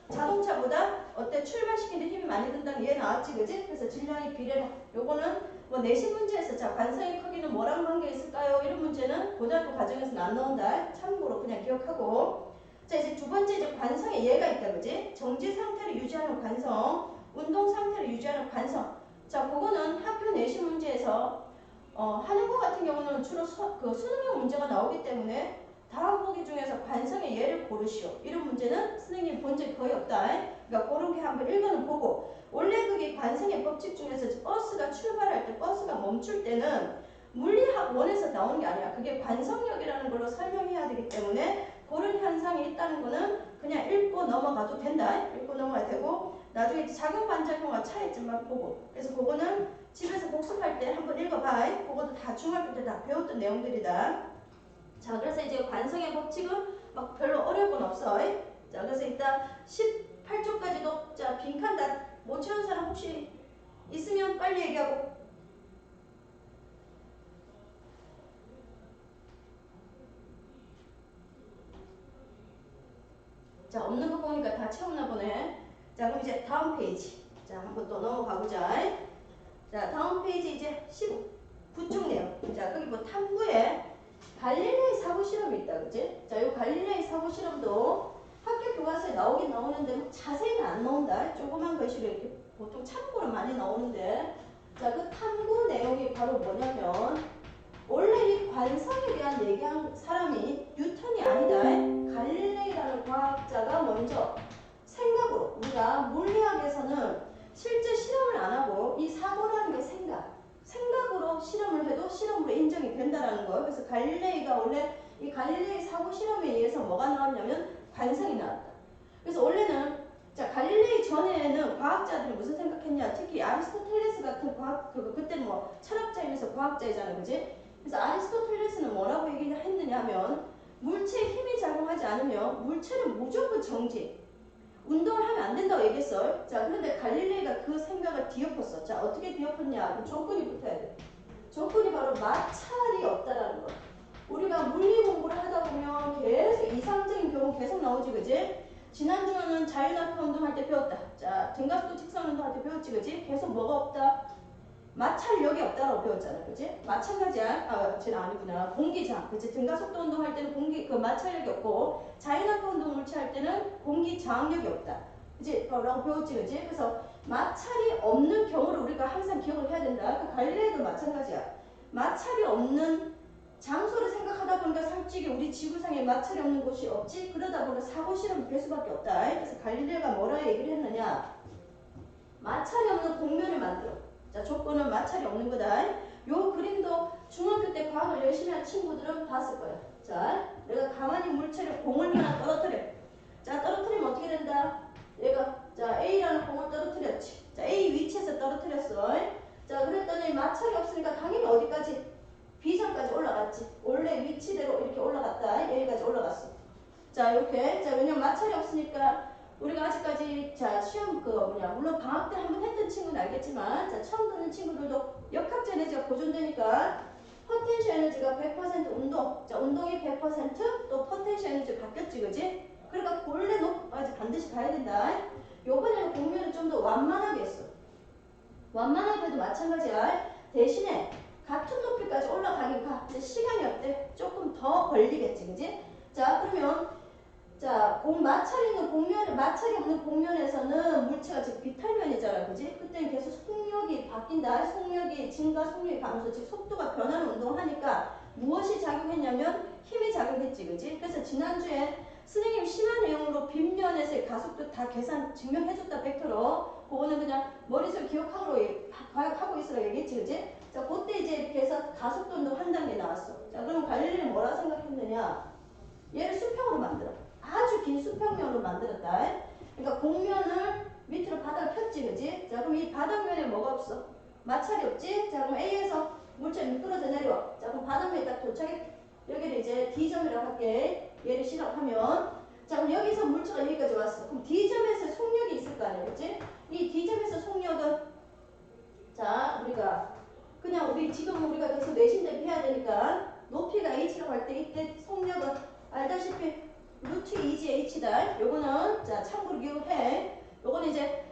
자동차보다 어때? 출발시키는 힘이 많이 든다는 얘 나왔지, 그지? 그래서 질량이 비례라. 요거는 뭐 내신 문제에서 자, 관성의 크기는 뭐랑 관계 있을까요? 이런 문제는 고등학교 과정에서는 안 나온다. 참고로 그냥 기억하고. 자, 이제 두 번째 이제 관성에 얘가 있다, 그지? 정지 상태를 유지하는 관성, 운동 상태를 유지하는 관성. 자, 그거는 학교 내신 문제에서 하는 거 같은 경우는 주로 수능형 문제가 나오기 때문에 다음 보기 중에서 관성의 예를 고르시오. 이런 문제는 선생님이 본 적이 거의 없다. 그러니까 그렇게 한번 읽어는 보고, 원래 그게 관성의 법칙 중에서 버스가 출발할 때, 버스가 멈출 때는 물리학 원에서 나오는 게 아니야. 그게 관성력이라는 걸로 설명해야 되기 때문에 그런 현상이 있다는 거는 그냥 읽고 넘어가도 된다. 읽고 넘어가야 되고 나중에 작용 반작용과 차이점만 보고 그래서 그거는 집에서 복습할 때 한번 읽어봐. 그것도 다 중학교 때 다 배웠던 내용들이다. 자 그래서 이제 관성의 법칙은 막 별로 어려울 건 없어. 자 그래서 일단 18초까지도 자 빈칸 다 못 채운 사람 혹시 있으면 빨리 얘기하고. 자 없는 거 보니까 다 채웠나 보네. 자 그럼 이제 다음 페이지. 자 한번 또 넘어가 보자. 자 다음 페이지 이제 19쪽 내용. 자 거기 뭐 탐구에 갈릴레이 사고 실험이 있다, 그지? 자, 요 갈릴레이 사고 실험도 학교 교과서에 나오긴 나오는데 뭐 자세히는 안 나온다. 조그만 글씨로 이렇게 보통 참고로 많이 나오는데, 자, 그 탐구 내용이 바로 뭐냐면 원래 이 관성에 대한 얘기한 사람이 뉴턴이 아니다. 갈릴레이라는 과학자가 먼저 생각으로 우리가 물리학에서는 실제 실험을 안 하고 이 사고라는 게 생각으로 실험을 해도 실험으로 인정이 된다라는 거예요. 그래서 갈릴레이가 원래 이 갈릴레이 사고 실험에 의해서 뭐가 나왔냐면 관성이 나왔다. 그래서 원래는 자 갈릴레이 전에는 과학자들이 무슨 생각했냐? 특히 아리스토텔레스 같은 과학 그때는 뭐 철학자이면서 과학자이잖아, 그지? 그래서 아리스토텔레스는 뭐라고 얘기를 했느냐 하면 물체에 힘이 작용하지 않으면 물체는 무조건 정지. 운동을 하면 안 된다고 얘기했어요. 자, 그런데 갈릴레이가 그 생각을 뒤엎었어. 자, 어떻게 뒤엎었냐? 그 조건이 붙어야 돼. 조건이 바로 마찰이 없다라는 거. 우리가 물리 공부를 하다 보면 계속 이상적인 경우 계속 나오지, 그지? 지난주에는 자유낙하 운동할 때 배웠다. 자, 등가속도 직선 운동할 때 배웠지, 그지? 계속 뭐가 없다? 마찰력이 없다라고 배웠잖아, 그지? 마찬가지야. 쟤는 아니구나. 공기장, 그지? 등가속도 운동할 때는 그 마찰력이 없고 자유낙하 운동 물체 할 때는 공기 저항력이 없다, 그지? 라고 배웠지, 그지? 그래서 마찰이 없는 경우를 우리가 항상 기억을 해야 된다. 그 갈릴레이도 마찬가지야. 마찰이 없는 장소를 생각하다 보니까 솔직히 우리 지구상에 마찰이 없는 곳이 없지. 그러다 보니까 사고 실험이 될 수밖에 없다. 그래서 갈릴레이가 뭐라 얘기를 했느냐? 마찰이 없는 공면을 만들어. 자, 조건은 마찰이 없는 거다. 요 그림도 중학교 때 과학을 열심히 한 친구들은 봤을 거야. 자, 내가 가만히 물체를 공을 하나 떨어뜨려. 자, 떨어뜨리면 어떻게 된다? 얘가 자 A라는 공을 떨어뜨렸지. 자, A 위치에서 떨어뜨렸어. 자, 그랬더니 마찰이 없으니까 당연히 어디까지? B선까지 올라갔지. 원래 위치대로 이렇게 올라갔다. 여기까지 올라갔어. 자, 이렇게. 자, 왜냐면 마찰이 없으니까 우리가 아직까지 자 시험 물론 방학 때 한번 했던 친구는 알겠지만 자 처음 듣는 친구들도 역학적 에너지가 보존되니까 포텐셜 에너지가 100% 운동, 자 운동이 100%또 포텐셜 에너지 바뀌었지, 그지? 그러니까 본래 높이까지 반드시 가야 된다. 요번에는 공면을 좀 더 완만하게 했어. 완만하게 해도 마찬가지야. 대신에 같은 높이까지 올라가긴 가. 근데 시간이 어때? 조금 더 걸리겠지, 그지? 자 그러면 자, 마찰이 있는 공면, 마찰이 없는 공면에서는 물체가 즉 비탈면이잖아, 그지? 그때는 계속 속력이 바뀐다. 속력이 증가, 속력이 감소, 즉 속도가 변하는 운동을 하니까 무엇이 작용했냐면 힘이 작용했지, 그지? 그래서 지난주에 선생님 심한 내용으로 빗면에서의 가속도 다 계산 증명해줬다, 벡터로. 그거는 그냥 머릿속 기억하고 있으라 얘기했지, 그지? 자, 그때 이제 이렇게 해서 가속도 운동 한 단계 나왔어. 자, 그럼 갈릴레이는 뭐라 생각했느냐? 얘를 수평으로 만들어. 아주 긴 수평면으로 만들었다. 그러니까 공면을 밑으로 바닥을 폈지, 그지? 자, 그럼 이 바닥면에 뭐가 없어? 마찰이 없지? 자, 그럼 A에서 물체 미끄러져 내려와. 자, 그럼 바닥면에 딱 도착해. 여기를 이제 D점이라고 할게. 얘를 시작하면. 자, 그럼 여기서 물체가 여기까지 왔어. 그럼 D점에서 속력이 있을 거 아니야, 그지? 이 D점에서 속력은 자, 우리 지금 우리가 계속 내신 대비 해야 되니까 높이가 H라고 할 때 이때 속력은 알다시피 루트 2지 H다. 요거는 자 참고로 기억해. 요거는 이제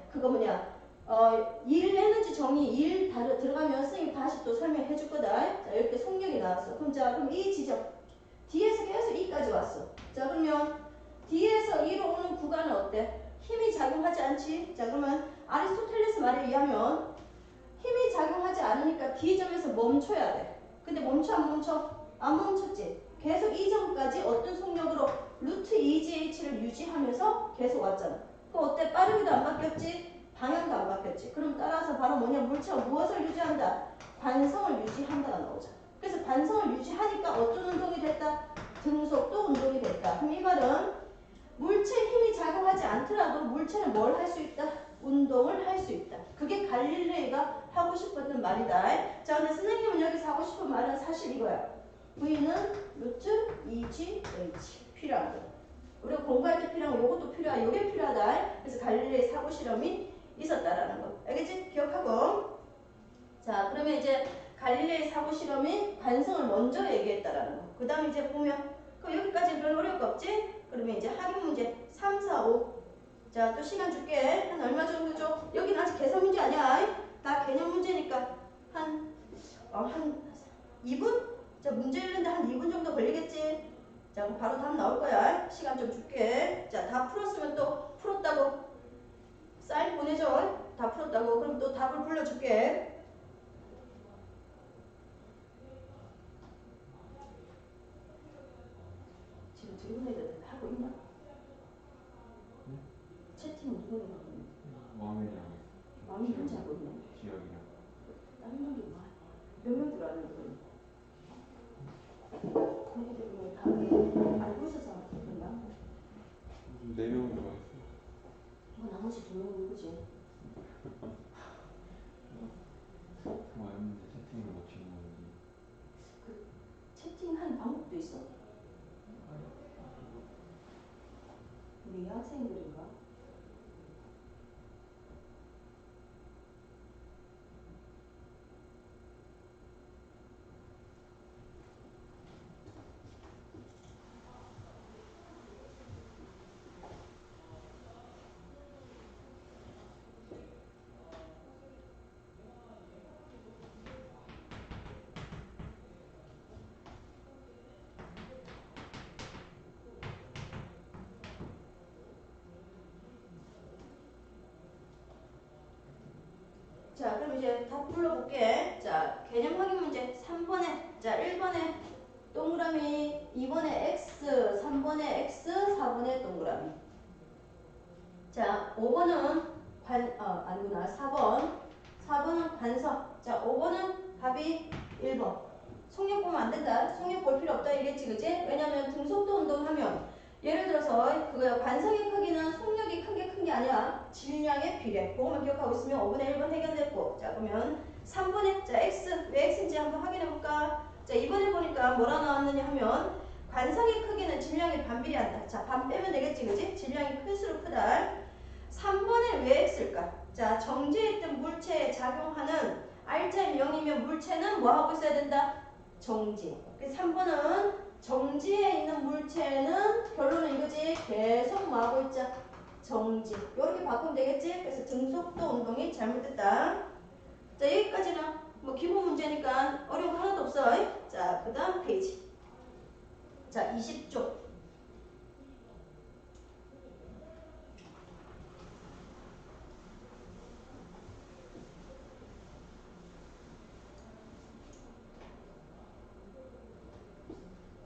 일 에너지 정의 들어가면 선생님이 다시 또 설명해 줄 거다. 자 이렇게 속력이 나왔어. 그럼 이 지점 D에서 계속 E까지 왔어. 자 그러면 D에서 E로 오는 구간은 어때? 힘이 작용하지 않지? 자 그러면 아리스토텔레스 말에 의하면 힘이 작용하지 않으니까 D점에서 멈춰야 돼. 근데 멈춰 안 멈춰? 안 멈췄지. 계속 이 점까지 어떤 속력으로 루트 2GH를 유지하면서 계속 왔잖아. 그럼 어때? 빠르기도 안 바뀌었지? 방향도 안 바뀌었지. 그럼 따라서 바로 물체가 무엇을 유지한다? 관성을 유지한다가 나오잖아. 그래서 관성을 유지하니까 어떤 운동이 됐다? 등속도 운동이 됐다. 그럼 이 말은 물체 힘이 작용하지 않더라도 물체는 뭘 할 수 있다? 운동을 할 수 있다. 그게 갈릴레이가 하고 싶었던 말이다. 자, 근데 선생님은 여기서 하고 싶은 말은 사실 이거야. V는 루트 2GH 필요한 거. 우리가 공부할 때 필요한 거, 요것도 필요하다. 요게 필요하다. 그래서 갈릴레이 사고 실험이 있었다라는 거. 알겠지? 기억하고. 자, 그러면 이제 갈릴레이 사고 실험이 관성을 먼저 얘기했다라는 거. 그 다음에 이제 보면 그럼 여기까지 별로 어려울 거 없지? 그러면 이제 확인 문제 3, 4, 5. 자, 또 시간 줄게. 한 얼마 정도 줘? 여기는 아직 계산 문제 아니야. 다 개념 문제니까 한 2분? 자, 문제 읽는데 한 2분 정도 걸리겠지? 자, 그럼 바로 답 나올 거야. 시간 좀 줄게. 자, 다 풀었으면 또 풀었다고 사인 보내줘. 다 풀었다고. 그럼 또 답을 불러줄게. 지금 들은 애들 하고 있나? 채팅 누가 하고 있나? 왕이랑 마음이 혼자 하고 있나? 지역이랑 다른 놈들 몇명 들어왔는데 그럼? 걔네들 뭐 다 알고 있어서 그런가? 4명 들어있어. 나머지 2명은 누구지? 왔는데 채팅을 못 치는 건지. 그 채팅하는 방법도 있어? 우리 여학생들인가? 자, 그럼 이제 답 불러볼게. 자, 개념 확인 문제 3번에, 자, 1번에 동그라미, 2번에 X, 3번에 X, 4번에 동그라미. 자, 5번은 아니구나. 4번은 관석. 자, 5번은 답이 1번. 속력 보면 안 된다. 속력 볼 필요 없다 이랬지, 그지? 왜냐면 등속도 운동하면 예를 들어서 그거야. 관성의 크기는 속력이 큰 게 아니야. 질량의 비례. 그거만 기억하고 있으면 5분의 1번 해결됐고. 자, 그러면 3번에 자 X 왜 X인지 한번 확인해볼까? 자, 이번에 보니까 뭐라 나왔느냐 하면 관성의 크기는 질량에 반비례한다. 자, 반 빼면 되겠지, 그지? 질량이 클수록 크다. 3번에 왜 X일까? 자, 정지에 있던 물체에 작용하는 R자 0이면 물체는 뭐 하고 있어야 된다? 정지. 그래서 3번은 정지에 있는 물체는 결론은 이거지. 계속 뭐 하고 있자? 정지. 이렇게 바꾸면 되겠지? 그래서 등속도 운동이 잘못됐다. 자, 여기까지는 뭐 기본 문제니까 어려운 거 하나도 없어. 자, 그 다음 페이지. 자, 20쪽.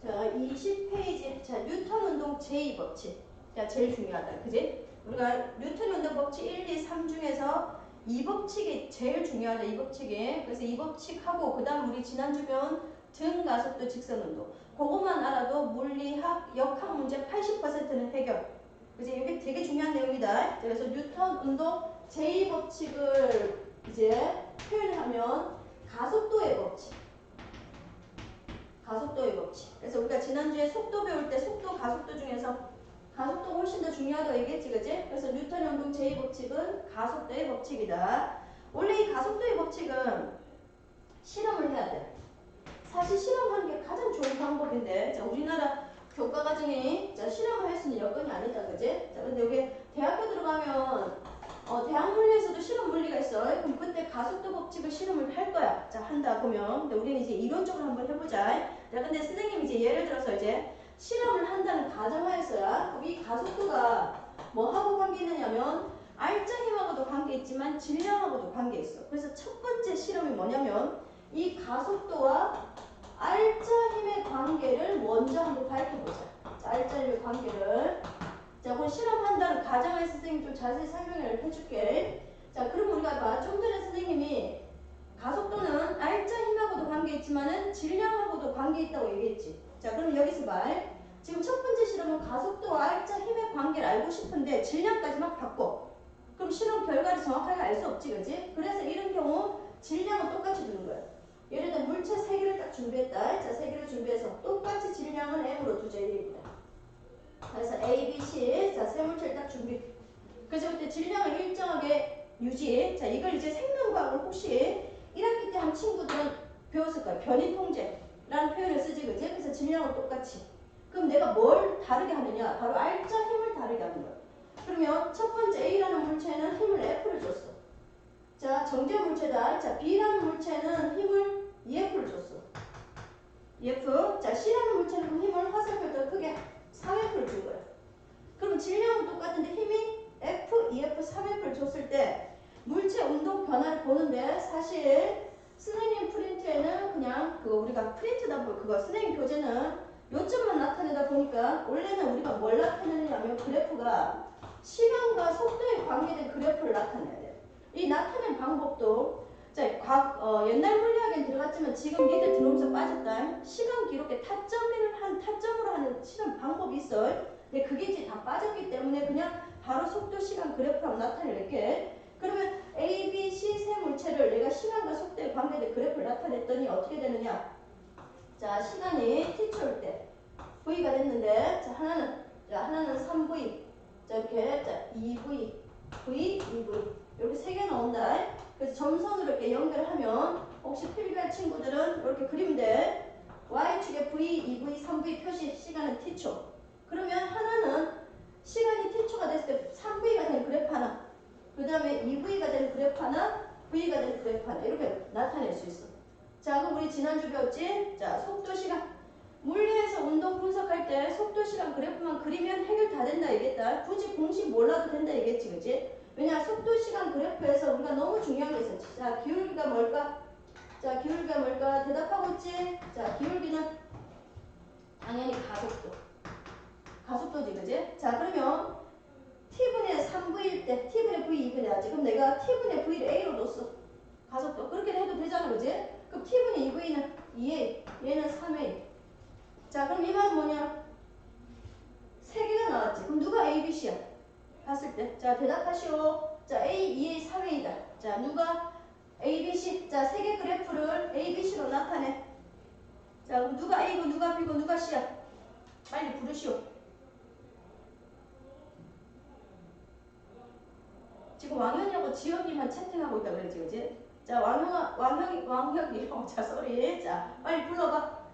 자, 20페이지. 자, 뉴턴 운동 제2법칙. 자, 제일 중요하다. 그지? 우리가 뉴턴 운동 법칙 1, 2, 3 중에서 이 법칙이 제일 중요하다. 이 법칙이. 그래서 이 법칙하고 그 다음 우리 지난주 배운 등 가속도 직선 운동. 그것만 알아도 물리학, 역학 문제 80%는 해결. 그래서 이게 되게 중요한 내용이다. 그래서 뉴턴 운동 제2법칙을 이제 표현하면 가속도의 법칙. 가속도의 법칙. 그래서 우리가 지난주에 속도 배울 때 속도, 가속도 중에서 가속도가 훨씬 더 중요하다고 얘기했지, 그지? 그래서 뉴턴 운동 제2법칙은 가속도의 법칙이다. 원래 이 가속도의 법칙은 실험을 해야 돼. 사실 실험하는 게 가장 좋은 방법인데, 자, 우리나라 교과 과정이 자, 실험을 할 수 있는 여건이 아니다, 그지? 자, 근데 여기 대학교 들어가면 대학 물리에서도 실험 물리가 있어. 그럼 그때 가속도 법칙을 실험을 할 거야. 자, 한다 보면. 근데 우리는 이제 이론적으로 한번 해보자. 자, 근데 선생님이 이제 예를 들어서 이제 실험을 한다는 가정하에서야 그럼 이 가속도가 뭐하고 관계 있느냐면 R자 힘하고도 관계 있지만 질량하고도 관계 있어. 그래서 첫 번째 실험이 뭐냐면 이 가속도와 R자 힘의 관계를 먼저 한번 밝혀보자. 자, R자 힘의 관계를. 자, 그 실험한다는 가정하에 선생님이 좀 자세히 설명을 해줄게. 자, 그럼 우리가 봐. 좀 전에 선생님이 가속도는 R자 힘하고도 관계 있지만은 질량하고도 관계 있다고 얘기했지. 자, 그럼 여기서 봐. 지금 첫 번째 실험은 가속도와 알짜 힘의 관계를 알고 싶은데 질량까지 막 바꿔. 그럼 실험 결과를 정확하게 알 수 없지, 그지? 그래서 이런 경우 질량은 똑같이 두는 거야. 예를 들어 물체 3개를 딱 준비했다. 자, 3개를 준비해서 똑같이 질량은 M으로 두자 이겁니다. 그래서 A, B, C. 자, 세 물체를 딱 준비. 그래서 그때 질량을 일정하게 유지. 자, 이걸 이제 생명과학을 혹시 1학기 때 한 친구들은 배웠을 거야. 변이 통제라는 표현을 쓰지, 그지? 그래서 질량은 똑같이. 그럼 내가 뭘 다르게 하느냐? 바로 알짜 힘을 다르게 하는 거야. 그러면 첫 번째 A라는 물체는 힘을 F를 줬어. 자, 정제 물체다. 자, B라는 물체는 힘을 EF를 줬어. EF. 자, C라는 물체는 그 힘을 화살표 더 크게 3F를 준 거야. 그럼 질량은 똑같은데 힘이 F, EF, 3F를 줬을 때 물체 운동 변화를 보는데 사실 스네님 프린트에는 그냥 그거 우리가 프린트다 그거 스네님 교재는 요점만 나타내다 보니까 원래는 우리가 뭘 나타내느냐면 그래프가 시간과 속도에 관계된 그래프를 나타내야 돼. 이 나타낸 방법도 자, 옛날 물리학엔 들어갔지만 지금 니들 들어오면서 빠졌다. 시간 기록에 타점으로 하는 실험 방법이 있어. 근데 그게 이제 다 빠졌기 때문에 그냥 바로 속도 시간 그래프로 나타낼게. 그러면 A, B, C 세 물체를 내가 시간과 속도에 관계된 그래프를 나타냈더니 어떻게 되느냐? 자, 시간이 t초일 때 V가 됐는데 하나는 3V. 자, 이렇게 자, 2V, V, 2V. 이렇게 세 개 나온다. 그래서 점선으로 이렇게 연결하면 혹시 필기할 친구들은 이렇게 그리면 돼. Y축에 V, 2V, 3V 표시 시간은 t초. 그러면 하나는 시간이 t초가 됐을 때 3V가 된 그래프 하나, 그 다음에 2V가 된 그래프 하나, V가 된 그래프 하나 이렇게 나타낼 수 있어. 자, 그럼 우리 지난주 배웠지? 자, 속도 시간. 물리에서 운동 분석할 때 속도 시간 그래프만 그리면 해결 다 된다 얘기했다. 굳이 공식 몰라도 된다 얘기했지, 그치? 왜냐, 속도 시간 그래프에서 우리가 너무 중요한 게 있어. 자, 기울기가 뭘까? 자, 기울기가 뭘까? 대답하고 있지? 자, 기울기는 당연히 가속도지, 그지? 자, 그러면 t분의 3v일 때 t분의 v 2분의 r지. 그럼 내가 t분의 v를 a로 뒀어. 가속도. 그렇게 해도 되잖아, 그지? 그럼 t분의 2v는 2a, 얘는 3a. 자, 그럼 이 말은 뭐냐? 3개가 나왔지. 그럼 누가 a, b, c야? 봤을 때. 자, 대답하시오. 자, a, 2a, 3a다. 자, 누가 a, b, c. 자, 3개 그래프를 a, b, c로 나타내. 자, 그럼 누가 a고 누가 b고 누가 c야? 빨리 부르시오. 지금 왕현이하고 지연이만 채팅하고 있다 그랬지, 그지? 자, 왕혁이, 자, 쏘리. 자, 빨리 불러봐.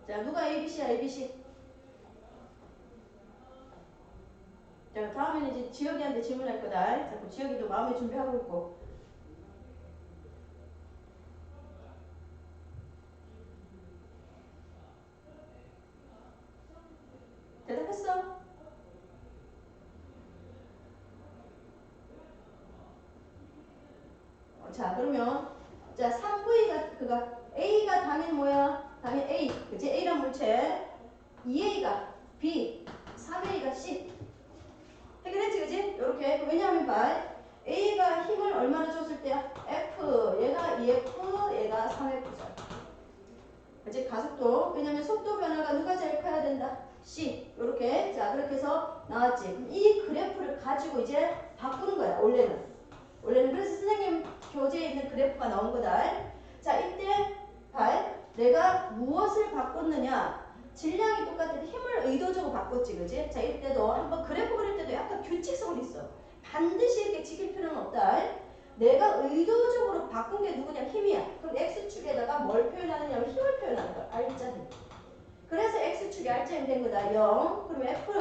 자, 누가 ABC야, ABC? 자, 다음에는 이제 지혁이한테 질문할 거다. 자꾸 지혁이도 마음의 준비하고 있고. 대답했어? 자, 그러면 자, 3V가 그가 A가 당연히 뭐야? 당연히 A, 그치? A란 물체. 2A가 B, 3A가 C. 해결했지, 그치? 요렇게. 왜냐하면 봐. A가 힘을 얼마나 줬을 때야? F, 얘가 2F, 얘가 3F죠. 그치? 가속도. 왜냐면 속도 변화가 누가 제일 커야 된다? C. 요렇게. 자, 그렇게 해서 나왔지. 그럼 이 그래프를 가지고 이제 바꾸는 거야, 원래는. 그래서 선생님 교재에 있는 그래프가 나온 거다. 자, 이때 내가 무엇을 바꿨느냐? 질량이 똑같은데 힘을 의도적으로 바꿨지, 그지? 자, 이때도 한번 그래프 그릴 때도 약간 규칙성이 있어. 반드시 이렇게 지킬 필요는 없다. 내가 의도적으로 바꾼 게 누구냐? 힘이야. 그럼 X축에다가 뭘 표현하느냐면 힘을 표현하는 거야. 알짜 힘. 그래서 X축이 알짜 힘 된 거다. 0. 그럼 F.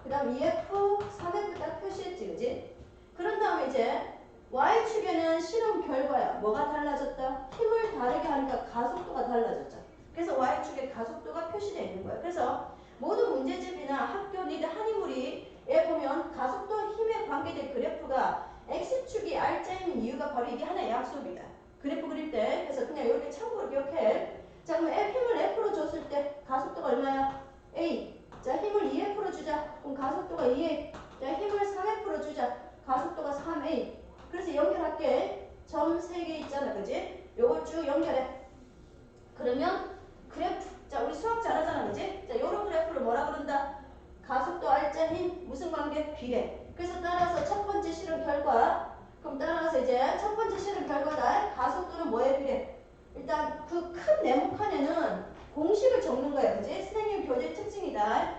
그 다음 2F, 3F 딱 표시했지, 그지? 그런 다음에 이제 Y축에는 실험 결과야. 뭐가 달라졌다? 힘을 다르게 하니까 가속도가 달라졌죠. 그래서 Y축에 가속도가 표시되어 있는 거야. 그래서 모든 문제집이나 학교 니들 한인물이에 보면 가속도 힘에 관계된 그래프가 X축이 알짜임인 이유가 바로 이게 하나의 약속이다. 그래프 그릴 때. 그래서 그냥 이렇게 참고로 기억해. 자, 그럼 힘을 F로 줬을 때 가속도가 얼마야? A. 자, 힘을 2F로 주자. 그럼 가속도가 2A. 자, 힘을 3F로 주자. 가속도가 3A. 그래서 연결할게. 점 3개 있잖아, 그지? 요걸 쭉 연결해. 그러면 그래프, 자 우리 수학 잘하잖아 그지? 자 요런 그래프를 뭐라 그런다? 가속도 R자 힘 무슨 관계? 비례. 그래서 따라서 첫 번째 실험 결과, 그럼 따라서 이제 첫 번째 실험 결과다. 가속도는 뭐에 비례? 일단 그 큰 네모칸에는 공식을 적는 거야 그지? 선생님 교재 특징이다.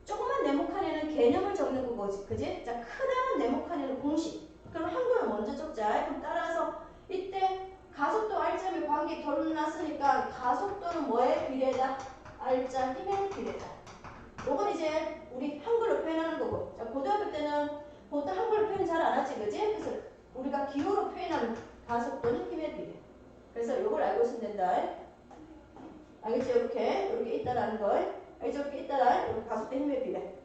조그만 네모칸에는 개념을 적는 거고 그지? 자 크다란 네모칸에는 공식. 그럼 한글을 먼저 적자. 그럼 따라서 이때 가속도 R자의 관계 결론 났으니까 가속도는 뭐에 비례다? R자 힘에 비례다. 요건 이제 우리 한글로 표현하는 거고. 자, 고등학교 때는 보통 한글로 표현 잘 안 하지, 그지? 그래서 우리가 기호로 표현하는 가속도는 힘에 비례. 그래서 요걸 알고 있으면 된다. 알겠지? 이렇게 있다라는 걸. 알겠지? 이렇게 있다라는 가속도 힘에 비례.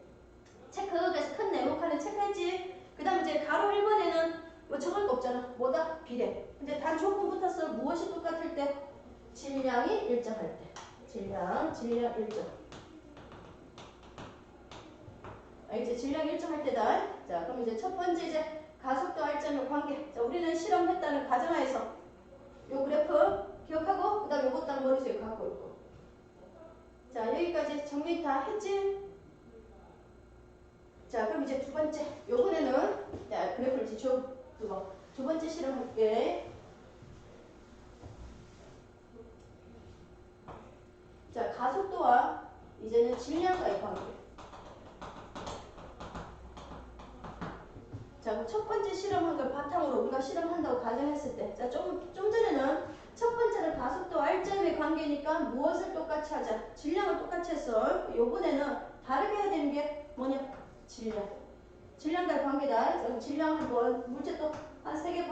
체크. 그래서 큰 네모칸에 체크했지. 그 다음 이제 가로 1번에는 뭐 적을 거 없잖아. 뭐다? 비례. 근데 단 조건 붙었어. 무엇이 똑같을 때? 질량이 일정할 때. 질량 일정. 알겠지? 질량 일정할 때다. 자, 그럼 이제 첫 번째 이제 가속도 R점의 관계. 자, 우리는 실험했다는 가정하에서 요 그래프 기억하고 그 다음 요것 딱 머릿속에 갖고 있고. 자, 여기까지 정리 다 했지? 자, 그럼 이제 두 번째. 요번에는 자, 그래프를 지켜 두고 두 번째 실험할게. 자, 가속도와 이제는 질량과의 관계. 자, 그럼 첫 번째 실험한 걸 바탕으로 우리가 실험한다고 가정했을 때, 자, 좀 전에는 첫 번째는 가속도 R점의 관계니까 무엇을 똑같이 하자? 질량을 똑같이 했어. 요번에는 다르게 해야 되는 게 뭐냐? 질량. 질량과의 관계다. 자, 그럼 질량 한번 물체 또 한 3개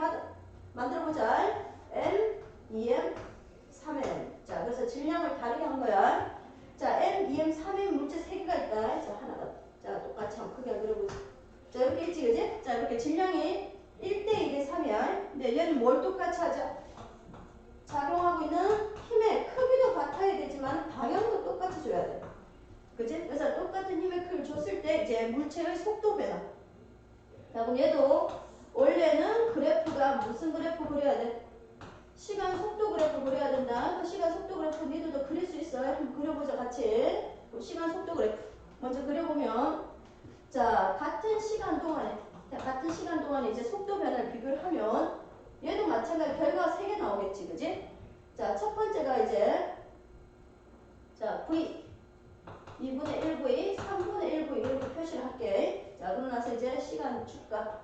만들어보자. M, 2M, 3M. 자, 그래서 질량을 다르게 한 거야. 자, M, 2M, 3M 물체 3개가 있다. 자, 하나가. 자, 똑같이 한번 크게 그려보자. 자, 이렇게 있지, 그지? 자, 이렇게 질량이 1대1대 3이야. 근데 얘는 뭘 똑같이 하자? 작용하고 있는 힘의 크기도 같아야 되지만 방향도 똑같이 줘야 돼. 그지? 그래서 똑같은 힘의 크기를 줬을 때 이제 물체의 속도 변화. 자, 그럼 얘도 원래는 그래프가 무슨 그래프 그려야 돼? 시간 속도 그래프 그려야 된다. 그 시간 속도 그래프 니들도 그릴 수 있어요. 한번 그려보자 같이. 시간 속도 그래프 먼저 그려보면, 자, 같은 시간 동안에 이제 속도 변화를 비교를 하면 얘도 마찬가지 결과가 3개 나오겠지, 그지? 자, 첫 번째가 이제 자 V 2분의 1V, 3분의 1V 이렇게 표시를 할게. 자, 그러고 나서 이제 시간 축과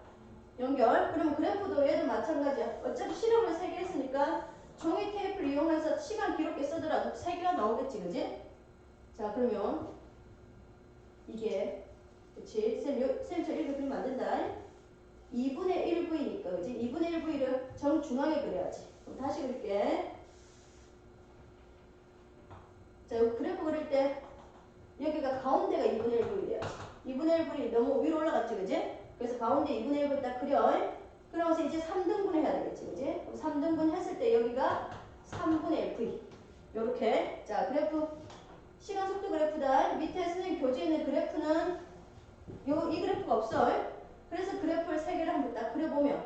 연결. 그러면 그래프도 얘도 마찬가지야. 어차피 실험을 3개 했으니까 종이 테이프를 이용해서 시간 기록기 쓰더라도 3개가 나오겠지, 그지? 자, 그러면 이게 그치? 쌤 저 이렇게 그리면 안 된다. 2분의 1V니까, 그지? 2분의 1V를 정중앙에 그려야지. 그럼 다시 그릴게. 자, 여기 그래프 그릴 때 여기가 가운데가 2분의 1V 돼야지. 2분의 1V이 너무 위로 올라갔지, 그지? 그래서 가운데 2분의 1V 딱 그려. 그러면서 이제 3등분 해야 되겠지, 그지? 3등분 했을 때 여기가 3분의 1V. 요렇게. 자, 그래프, 시간 속도 그래프다. 밑에 선생님 교재에 있는 그래프는 이 그래프가 없어. 그래서 그래프를 3개를 한번 딱 그려보면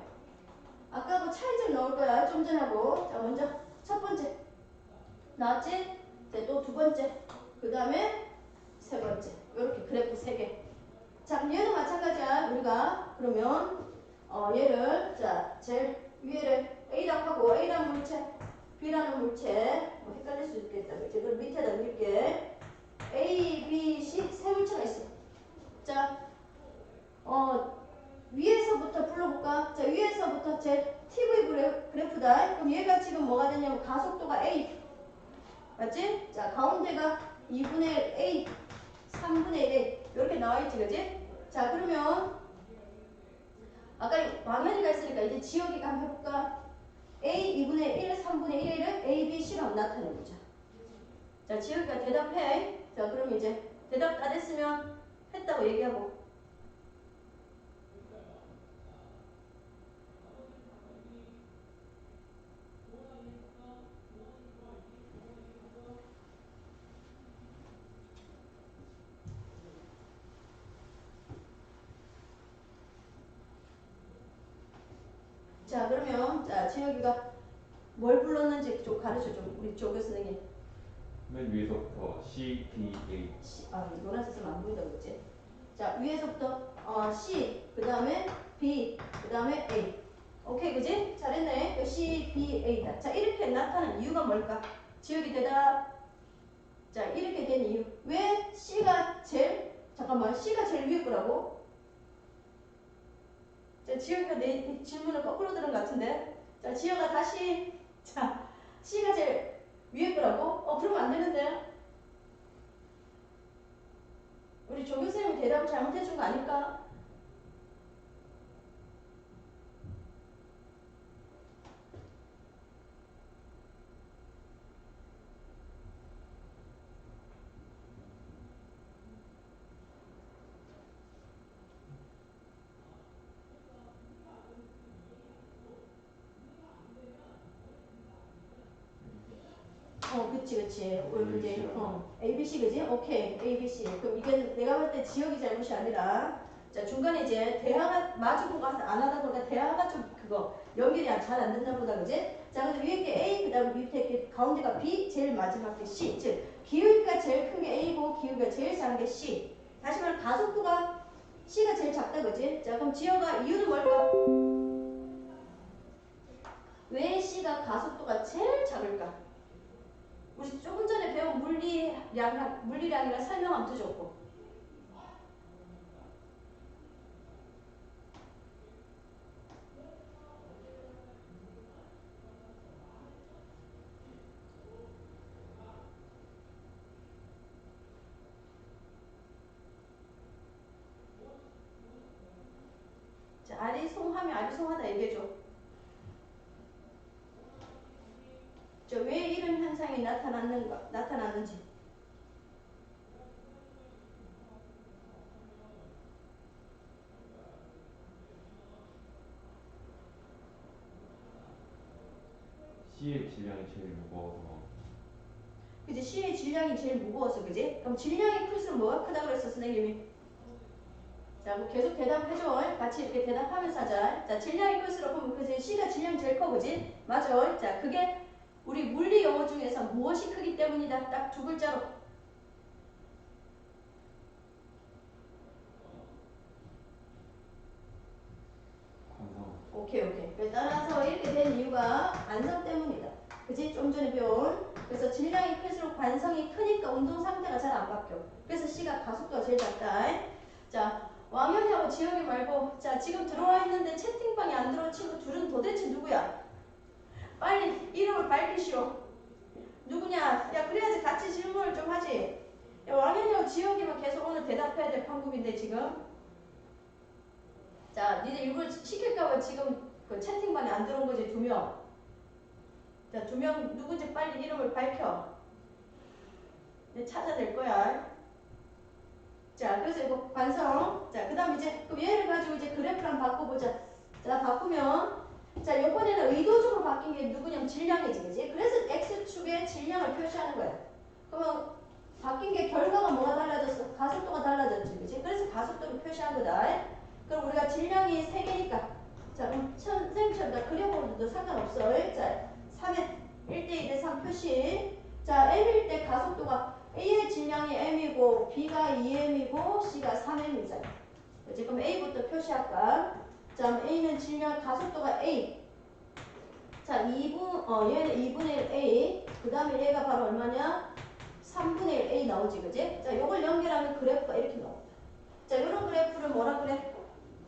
아까하고 차이점 나올 거야. 좀 전하고. 자, 먼저 첫 번째 나왔지? 자, 또 두 번째. 그 다음에 세 번째. 이렇게 그래프 3개. 자, 그럼 얘도 마찬가지야. 우리가 그러면 얘를 자 제일 위에를 A라고 하고 A라는 물체, B라는 물체 뭐 헷갈릴 수 있겠다. 그치? 그럼 밑에다 넣을게. A, B, C 세 물체가 있어. 자, 위에서부터 불러볼까? 자, 위에서부터 제 TV 그래프다. 그럼 얘가 지금 뭐가 되냐면 가속도가 A. 맞지? 자, 가운데가 2분의 1 A, 3분의 1 A. 이렇게 나와있지, 그지? 자, 그러면 아까 왕현이가 있으니까 이제 지혁이가 한번 해볼까? A 2분의 1, 3분의 1을 A, B, C로 나타내보자. 자, 지혁이가 대답해. 자, 그럼 이제 대답 다 됐으면 했다고 얘기하고. 자, 그러면 자, 지혁이가 뭘 불렀는지 좀 가르쳐 줘. 우리 조교 선생님. 맨 위에서부터 C, D, A. 노란색 쓰면 안 보인다고 그랬지? 자, 위에서부터 C, 그 다음에 B, 그 다음에 A. 오케이, 그지? 잘했네. C, B, A다. 자, 이렇게 나타난 이유가 뭘까? 지역이 대답. 자, 이렇게 된 이유. 왜 C가 제일, 잠깐만, C가 제일 위에 거라고? 자, 지역이가 내 질문을 거꾸로 들은 것 같은데? 자, 지역아 다시. 자, C가 제일 위에 거라고? 그러면 안 되는데? 우리 조 교수님이 대답을 잘못해 준 거 아닐까? 그치. 이제 A, B, C 그지? 오케이, A, B, C. 그럼 이게 내가 볼 때 지역이 잘못이 아니라, 자 중간에 이제 대화가 마주보고 안 하다 보니까 대화가 좀 그거 연결이 잘 안 된다 보다 그지? 자 근데 위에 게 A, 그다음 밑에 게 가운데가 B, 제일 마지막 게 C. 즉 기울기가 제일 큰 게 A고 기울기가 제일 작은 게 C. 다시 말해 가속도가 C가 제일 작다 그지? 자 그럼 지역아 이유는 뭘까? 왜 C가 가속도가 제일 작을까? 우리 조금 전에 배운 물리량이랑 설명함도 좋고. 자, 아리송하면 아리송하다 얘기해줘. 자, 왜 이런 현상이 나타났는지. C의 질량이 제일 무거워서. 그지? C의 질량이 제일 무거워서 그지? 그럼 질량이 클수록 뭐가 크다 그랬어 선생님이? 자, 뭐 계속 대답해줘. 같이 이렇게 대답하면서 하자. 자, 질량이 클수록 보면 그지? C가 질량이 제일 커 그지? 맞아. 자, 그게 우리 물리 용어 중에서 무엇이 크기 때문이다. 딱 두 글자로. 관성. 오케이. 따라서 이렇게 된 이유가 관성 때문이다. 그지? 좀 전에 배운. 그래서 질량이 클수록 관성이 크니까 운동 상태가 잘 안 바뀌어. 그래서 C가 가속도가 제일 작다. 자, 왕현이하고 지영이 말고, 자, 지금 들어와 있는데 채팅방에 안 들어온 친구 둘은 도대체 누구야? 빨리 이름을 밝히시오. 누구냐? 야, 그래야지 같이 질문을 좀 하지. 야, 왕현이하고 지영이만 계속 오늘 대답해야 될 판국인데, 지금. 자, 니네 일부러 시킬까봐 지금 그 채팅방에 안 들어온 거지, 2명. 자, 2명 누구지 빨리 이름을 밝혀. 내 찾아낼 거야. 자, 그래서 이거 관성. 자, 그 다음 이제 그럼 얘를 가지고 이제 그래프를 한번 바꿔보자. 자, 바꾸면 자, 요번에는 의도적으로 바뀐 게 누구냐면 질량이지, 그지? 그래서 X축에 질량을 표시하는 거야. 그러면 바뀐 게 결과가 뭐가 달라졌어? 가속도가 달라졌지, 그지? 그래서 가속도를 표시한 거다. 그럼 우리가 질량이 3개니까 자, 그럼 선생님처럼 다 그려보는데도 상관없어. 자, 3에 1대2 대 3 표시. 자, M일 때 가속도가 A의 질량이 M이고 B가 2M이고 C가 3M이잖아. 그치? 그럼 A부터 표시할까? 자, A는 질량 가속도가 A. 자, 얘는 2분의 1 A. 그 다음에 얘가 바로 얼마냐? 3분의 1 A 나오지, 그지? 자, 요걸 연결하면 그래프가 이렇게 나옵니다. 자, 이런 그래프를 뭐라 그래?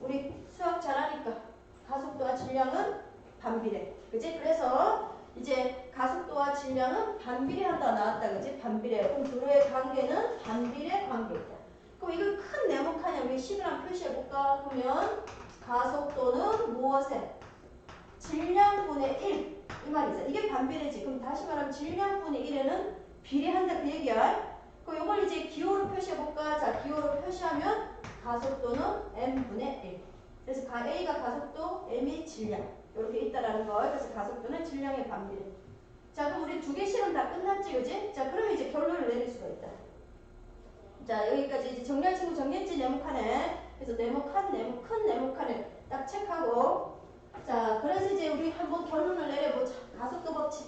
우리 수학 잘하니까 가속도와 질량은 반비례. 그지? 그래서 이제 가속도와 질량은 반비례한다 나왔다. 그지? 반비례. 그럼 둘의 관계는 반비례 관계다. 그럼 이걸 큰 네모칸에 우리 식을 한번 표시해볼까? 그러면 가속도는 무엇에? 질량분의 1. 이 말이죠. 이게 반비례지. 그럼 다시 말하면 질량분의 1에는 비례한다 그 얘기야. 그럼 이걸 이제 기호로 표시해볼까? 자, 기호로 표시하면 가속도는 m분의 1. 그래서 A가 가속도, M이 질량. 이렇게 있다라는 거. 그래서 가속도는 질량의 반비례. 자, 그럼 우리 2개 실험 다 끝났지, 그지? 자, 그러면 이제 결론을 내릴 수가 있다. 자, 여기까지 이제 정리할 친구 정리했지, 네모칸에. 그래서 큰 네모칸을 딱 체크하고. 자, 자, 그래서 이제 우리 한번 결론을 내려보자. 가속도 법칙.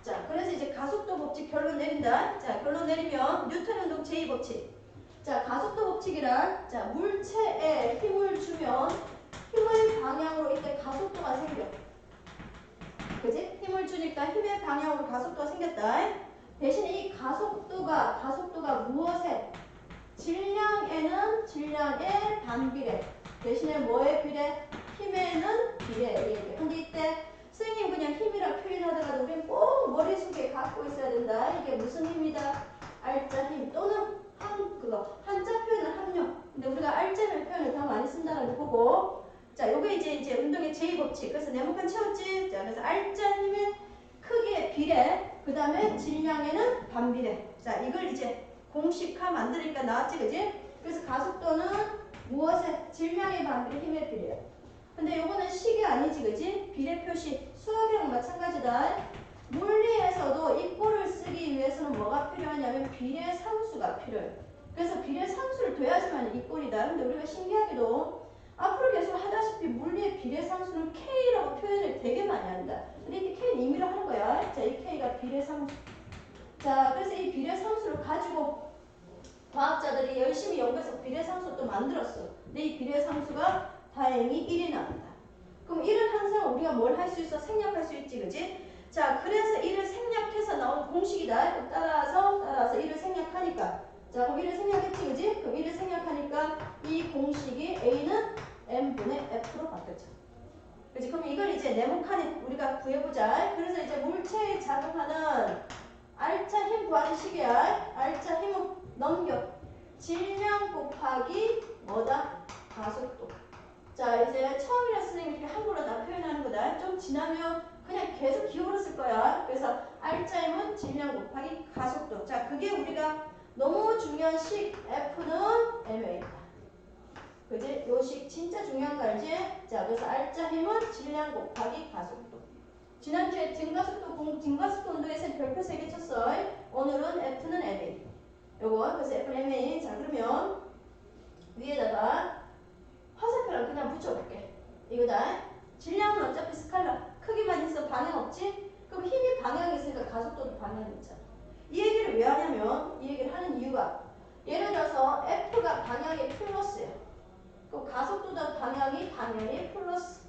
자, 그래서 이제 가속도 법칙 결론 내린다. 자, 결론 내리면 뉴턴 운동 제2법칙. 자, 가속도 법칙이란 자, 물체에 힘을 주면 힘의 방향으로 이때 가속도가 생겨. 그지? 힘을 주니까 힘의 방향으로 가속도가 생겼다. 대신에 이 가속도가 무엇에? 질량의 반비례. 대신에 뭐에 비례? 힘에는 비례. 근데 이때 선생님 그냥 힘이라 표현하다가도 우리는 꼭 머릿속에 갖고 있어야 된다. 이게 무슨 힘이다? 알짜 힘 또는 한자 표현은 합력. 근데 우리가 알짜는 표현을 더 많이 쓴다는 거 보고 자, 요게 이제 운동의 제2법칙. 그래서 네모칸 채웠지? 자, 그래서 알짜 힘의 크기의 비례, 그 다음에 질량에는 반비례. 자, 이걸 이제 공식화 만드니까 나왔지, 그지? 그래서 가속도는 무엇에? 질량의 반비례, 힘의 비례. 근데 요거는 식이 아니지, 그지? 비례 표시. 수학이랑 마찬가지다. 물리에서도 이 꼴을 쓰기 위해서는 뭐가 필요하냐면 비례 상수가 필요해. 그래서 비례 상수를 둬야지만 이 꼴이다. 근데 우리가 신기하게도 앞으로 계속 하다시피 물리의 비례상수는 K라고 표현을 되게 많이 한다. 근데 이 K는 임의로 하는 거야. 자, 이 K가 비례상수. 자, 그래서 이 비례상수를 가지고 과학자들이 열심히 연구해서 비례상수 또 만들었어. 근데 이 비례상수가 다행히 1이 나온다. 그럼 1은 항상 우리가 뭘 할 수 있어? 생략할 수 있지, 그지? 자, 그래서 1을 생략해서 나온 공식이다. 따라서 1을 생략하니까. 자, 그럼 1을 생략했지, 그지? 그럼 1을 생략하니까 이 공식이 A는 M분의 F로 바뀌었죠. 그지? 그럼 이걸 이제 네모칸에 우리가 구해보자. 그래서 이제 물체에 작용하는 알짜 힘 구하는 식이야. 알짜 힘을 넘겨. 질량 곱하기 뭐다? 가속도. 자, 이제 처음이라 선생님이 이렇게 한글로 다 표현하는 거다. 좀 지나면 그냥 계속 기울었을 거야. 그래서 알짜 힘은 질량 곱하기 가속도. 자, 그게 우리가 너무 중요한 식 F는 MA다. 그지? 요 식 진짜 중요한 거 알지? 자, 그래서 알짜 힘은 질량 곱하기 가속도. 지난주에 등가속도 운동에서 별표 3개 쳤어. 오늘은 F는 MA. 요거 그래서 F는 MA. 자, 그러면 위에다가 화살표를 그냥 붙여볼게. 이거다. 질량은 어차피 스칼라. 크기만 있어 방향 없지? 그럼 힘이 방향이 있으니까 가속도도 방향이 있잖아. 이 얘기를 왜 하냐면 이 얘기를 하는 이유가 예를 들어서 F가 방향이 플러스야. 그럼 가속도도 방향이 당연히 플러스.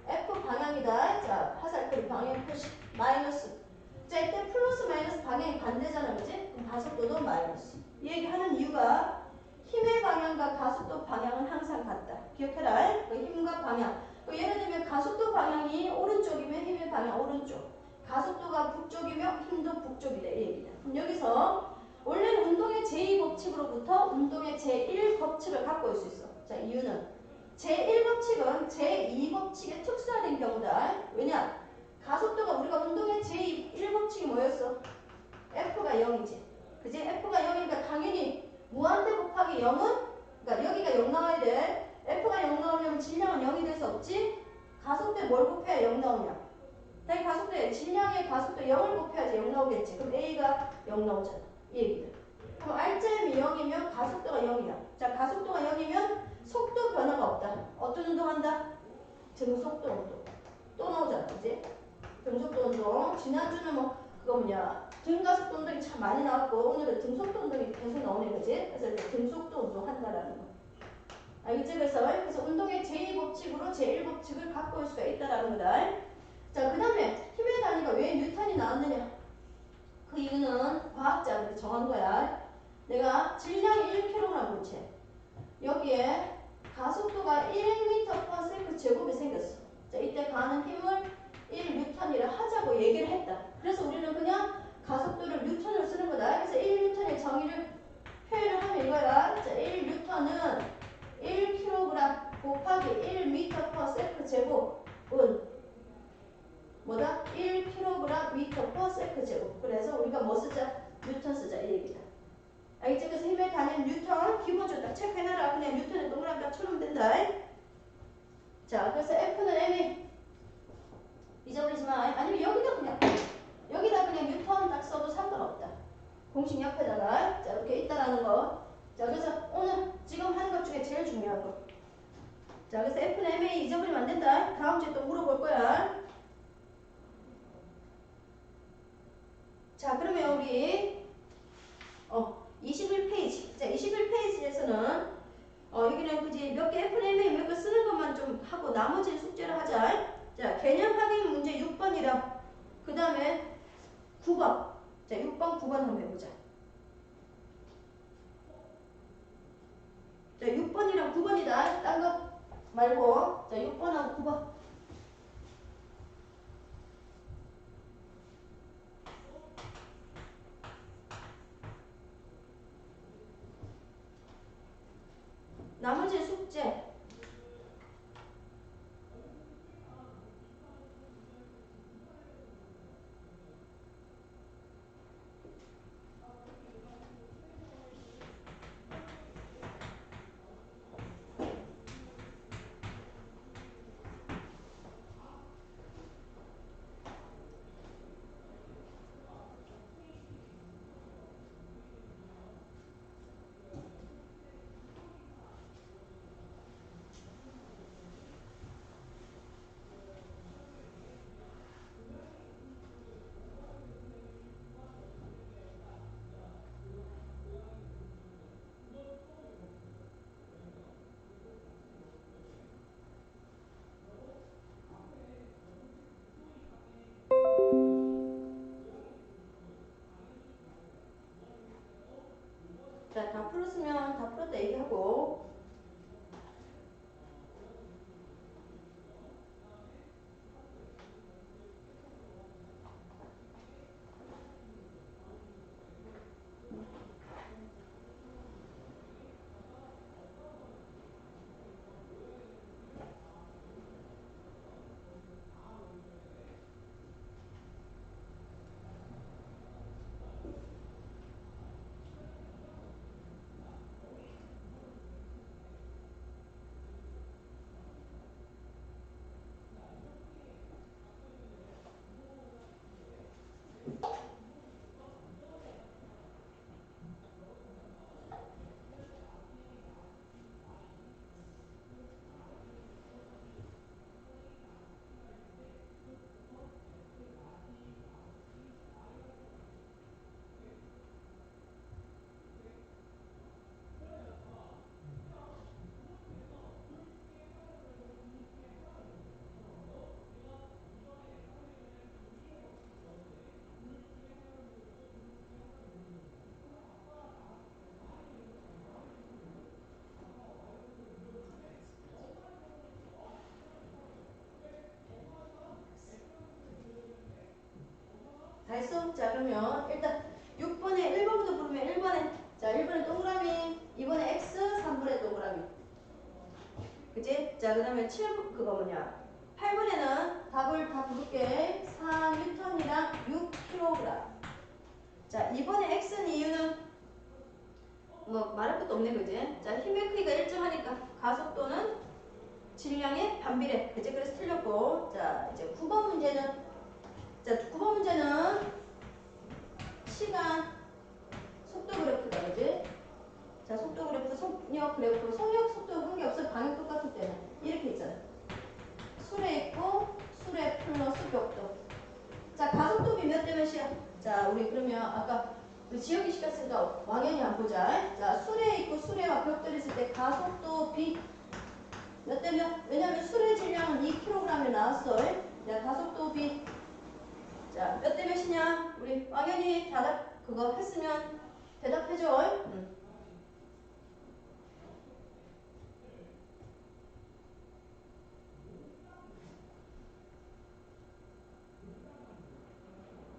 F 방향이다. 자, 화살표 방향 표시 마이너스. 자, 이때 플러스 마이너스 방향이 반대잖아, 그지? 그럼 가속도도 마이너스. 이 얘기 하는 이유가 힘의 방향과 가속도 방향은 항상 같다. 기억해라. 그 힘과 방향. 예를 들면 가속도 방향이 오른쪽이면 힘의 방향 오른쪽. 가속도가 북쪽이면 힘도 북쪽이다. 이 얘기다. 그럼 여기서 원래는 운동의 제2법칙으로부터 운동의 제1법칙을 갖고 올 수 있어. 자, 이유는 제1법칙은 제2법칙에 특수화된 경우다. 왜냐? 가속도가 우리가 운동의 제1법칙이 뭐였어? F가 0이지. 그지? F가 0이니까 당연히 무한대 곱하기 0은 그러니까 여기가 0 나와야 돼. F가 0 나오려면 질량은 0이 될 수 없지? 가속도에 뭘 곱해야 0 나오냐? 당연히 가속도에 질량의 가속도 0을 곱해야지 0 나오겠지. 그럼 A가 0 나오잖아. 이 얘기들. 그럼 R점이 0이면 가속도가 0이야. 자, 가속도가 0이면 속도 변화가 없다. 어떤 운동한다? 등속도 운동. 또 나오잖아. 그지? 등속도 운동. 지난주는 그거 등가속도 운동이 참 많이 나왔고 오늘은 등속도 운동이 계속 나오네. 그지? 그래서 이제 등속도 운동 한다라는 거. 알겠지? 그래서 운동의 제2법칙으로 제1법칙을 갖고 올 수가 있다라는 거다. 자, 그 다음에 힘의 단위가 왜 뉴턴이 나왔느냐? 그 이유는 과학자들이 정한 거야. 내가 질량이 1kg 물체. 여기에 가속도가 1m/s 제곱이 생겼어. 자, 이때 가는 힘을 1N이라 하자고 얘기를 했다. 그래서 우리는 그냥 가속도를 뉴턴으로 쓰는 거다. 그래서 1N의 정의를 표현을 하면 이거야. 자, 1N은 1kg 곱하기 1m/s 제곱은 뭐다? 1kg/m/s 제곱. 그래서 우리가 뭐 쓰자? 뉴턴 쓰자. 이 얘기다. 알겠지? 그래서 힘의 단위는 뉴턴. 기본적으로 딱 체크해놔라. 그냥 뉴턴에 동그라미 딱 쳐놓으면 된다. 자, 그래서 F는 MA. 잊어버리지 마. 아니면 여기다 그냥 뉴턴 딱 써도 상관없다. 공식 옆에다가 자, 이렇게 잊어버리면 안 된다. 다음 주에 또 물어볼 거야. 자, 그러면 우리 21페이지. 자, 21페이지에서는 여기는 그지 몇 개 FNMA 몇 개 쓰는 것만 좀 하고 나머지는 숙제를 하자. 자, 개념 확인 문제 6번이랑 그 다음에 9번. 자, 6번, 9번 한번 해보자. 자, 6번이랑 9번이다. 딴 거 말고. 자, 6번하고 9번. 나머지 숙제. 자, 다 풀었으면 다 풀었다 얘기하고. 다 했어? 자, 그러면 일단 6번에 1번부터 부르면 1번에 자, 1번에 동그라미, 2번에 X, 3번에 동그라미. 그치? 자, 그 다음에 7번 그거 뭐냐 8번에는 답을 다 부를게. 4N이랑 6kg. 자, 2번에 X는 이유는 뭐 말할 것도 없네, 그지? 자, 힘의 크기가 일정하니까 가속도는 질량의 반비례. 그치? 그래서 틀렸고. 자, 이제 9번 문제는 자, 9번 문제는 시간, 속도 그래프다, 그지? 자, 속도 그래프, 속력 그래프, 속력, 속도 관계없어. 방향 똑같을 때는. 이렇게 있잖아. 수레 있고, 수레 플러스 벽도. 자, 가속도비 몇 대 몇이야? 자, 우리 그러면 아까 우리 지역이 시켰으니까 왕연히 한번 보자. 자, 수레 있고, 수레와 벽돌 있을 때 가속도 비 몇 대 몇? 왜냐면 수레 질량은 2kg에 나왔어. 자, 가속도 비 자, 몇 대 몇이냐? 우리 왕연히 대답 그거 했으면 대답해줘.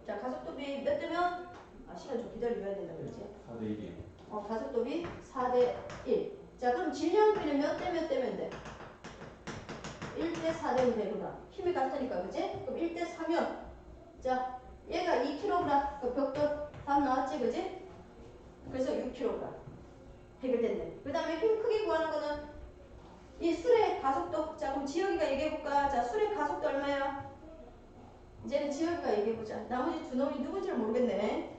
자, 가속도비 몇 대면? 시간 좀 기다려야 된다 그러지? 4대 1이요. 가속도비 4대 1. 자, 그럼 질량비는 몇 대 몇 대면 돼? 1대 4대면 되구나. 힘이 같으니까, 그지? 그럼 1대 4면 자, 얘가 2kg, 그 벽돌 답 나왔지, 그지? 그래서 6kg 해결됐네. 그 다음에 힘 크기 구하는 거는 이 수레 가속도. 자, 그럼 지혁이가 얘기해볼까? 자, 수레 가속도 얼마야? 이제는 지혁이가 얘기해보자. 나머지 두 놈이 누군지를 모르겠네.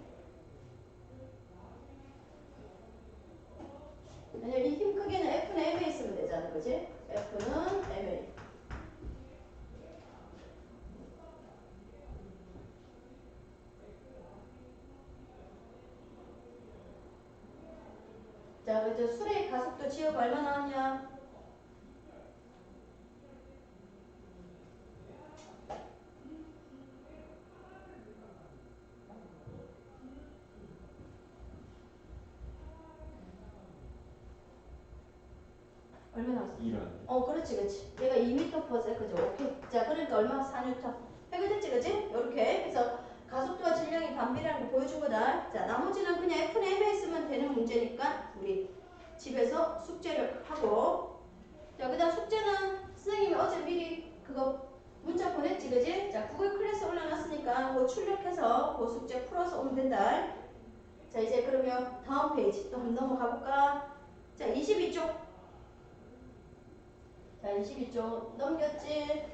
왜냐면 이 힘 크기는 F는 MA 쓰면 되잖아, 그지? F는 MA. 자, 그죠? 수레의 가속도 지어가 얼마 나왔냐? 얼마 나왔어? 이런. 그렇지, 그렇지. 얘가 2m/s, 그죠? 오케이. 자, 그러니까 얼마? 4N. 해결됐지, 그지? 이렇게 해서 가속도와 질량이 반비례라는 거 보여준 거다. 자, 나머지는 그냥 F는 M에 있으면 되는 문제니까 우리 집에서 숙제를 하고. 자, 그 다음 숙제는 선생님이 어제 미리 그거 문자 보냈지, 그지? 자, 구글 클래스 올려놨으니까 그거 출력해서 그 숙제 풀어서 오면 된다. 자, 이제 그러면 다음 페이지 또 한번 넘어가 볼까? 자, 22쪽. 자, 22쪽 넘겼지?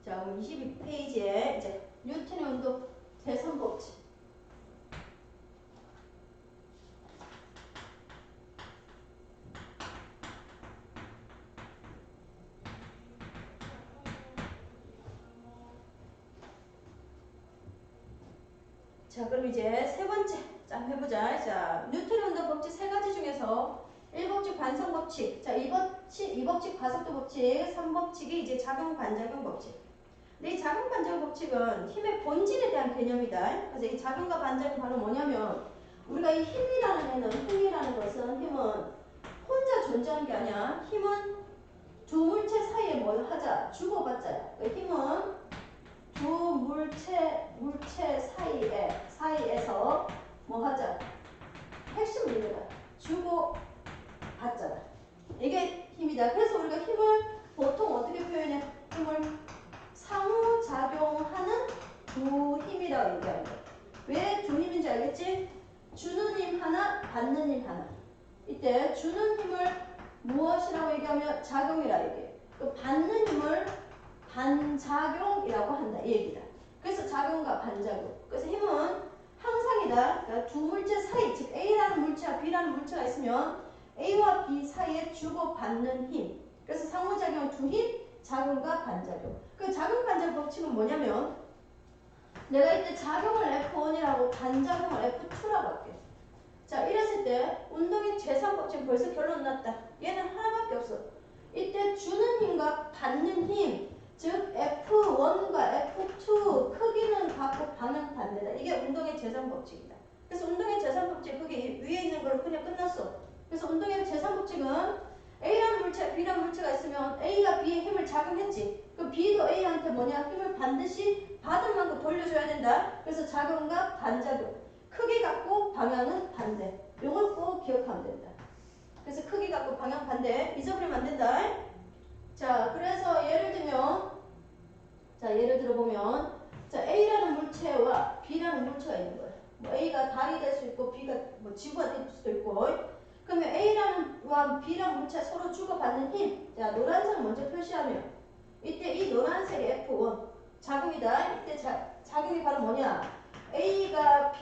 자, 그럼 22페이지에 이제 뉴턴의 운동 제3법칙. 자, 그럼 이제 세 번째 짠 해보자. 자, 뉴턴의 운동 법칙 세 가지 중에서 1법칙 반성 법칙, 자, 2법칙 가속도 법칙, 3법칙이 이제 작용 반작용 법칙. 근데 이 작용 반작용 법칙은 힘의 본질에 대한 개념이다. 그래서 이 작용과 반작용이 바로 뭐냐면 우리가 이 힘이라는 것은 힘은 혼자 존재하는 게 아니야. 힘은 두 물체 사이에 뭘 하자? 주고받자야. 그 힘은 두 물체 사이에서 뭐 하자? 핵심 문제다. 주고 받잖아. 이게 힘이다. 그래서 우리가 힘을 보통 어떻게 표현해? 힘을 상호작용하는 두 힘이라고 얘기하는 거야. 왜 두 힘인지 알겠지? 주는 힘 하나, 받는 힘 하나. 이때 주는 힘을 무엇이라고 얘기하면 작용이라 얘기해. 그 받는 힘을 반작용이라고 한다. 이 얘기다. 그래서 작용과 반작용. 그래서 힘은 항상이다. 그러니까 두 물체 사이, 즉 A라는 물체와 B라는 물체가 있으면 A와 B 사이에 주고받는 힘. 그래서 상호작용 두 힘, 작용과 반작용. 그 작용 반작용 법칙은 뭐냐면 내가 이때 작용을 F1이라고 반작용을 F2라고 할게. 자, 이랬을 때 운동의 제3법칙은 벌써 결론 났다. 얘는 하나밖에 없어. 이때 주는 힘과 받는 힘, 즉 F1과 F2 크기는 같고 방향 반대다. 이게 운동의 제3법칙이다. 그래서 운동의 제3법칙 그게 위에 있는 걸로 그냥 끝났어. 그래서 운동의 제3법칙은 A라는 물체, B라는 물체가 있으면 A가 B에 힘을 작용했지. 그럼 B도 A한테 뭐냐? 힘을 반드시 받을 만큼 돌려줘야 된다. 그래서 작용과 반작용. 크기 같고 방향은 반대. 이걸 꼭 기억하면 된다. 그래서 크기 같고 방향 반대. 잊어버리면 안 된다. 자, 그래서 예를 들어보면 자, A라는 물체와 B라는 물체가 있는 거야. 뭐 A가 달이 될 수 있고 B가 뭐 지구가 될 수도 있고. 그러면 A라는 B라는 물체 서로 주고받는 힘. 자, 노란색을 먼저 표시하면 이때 이 노란색이 F1 작용이다. 이때 작용이 바로 뭐냐? A가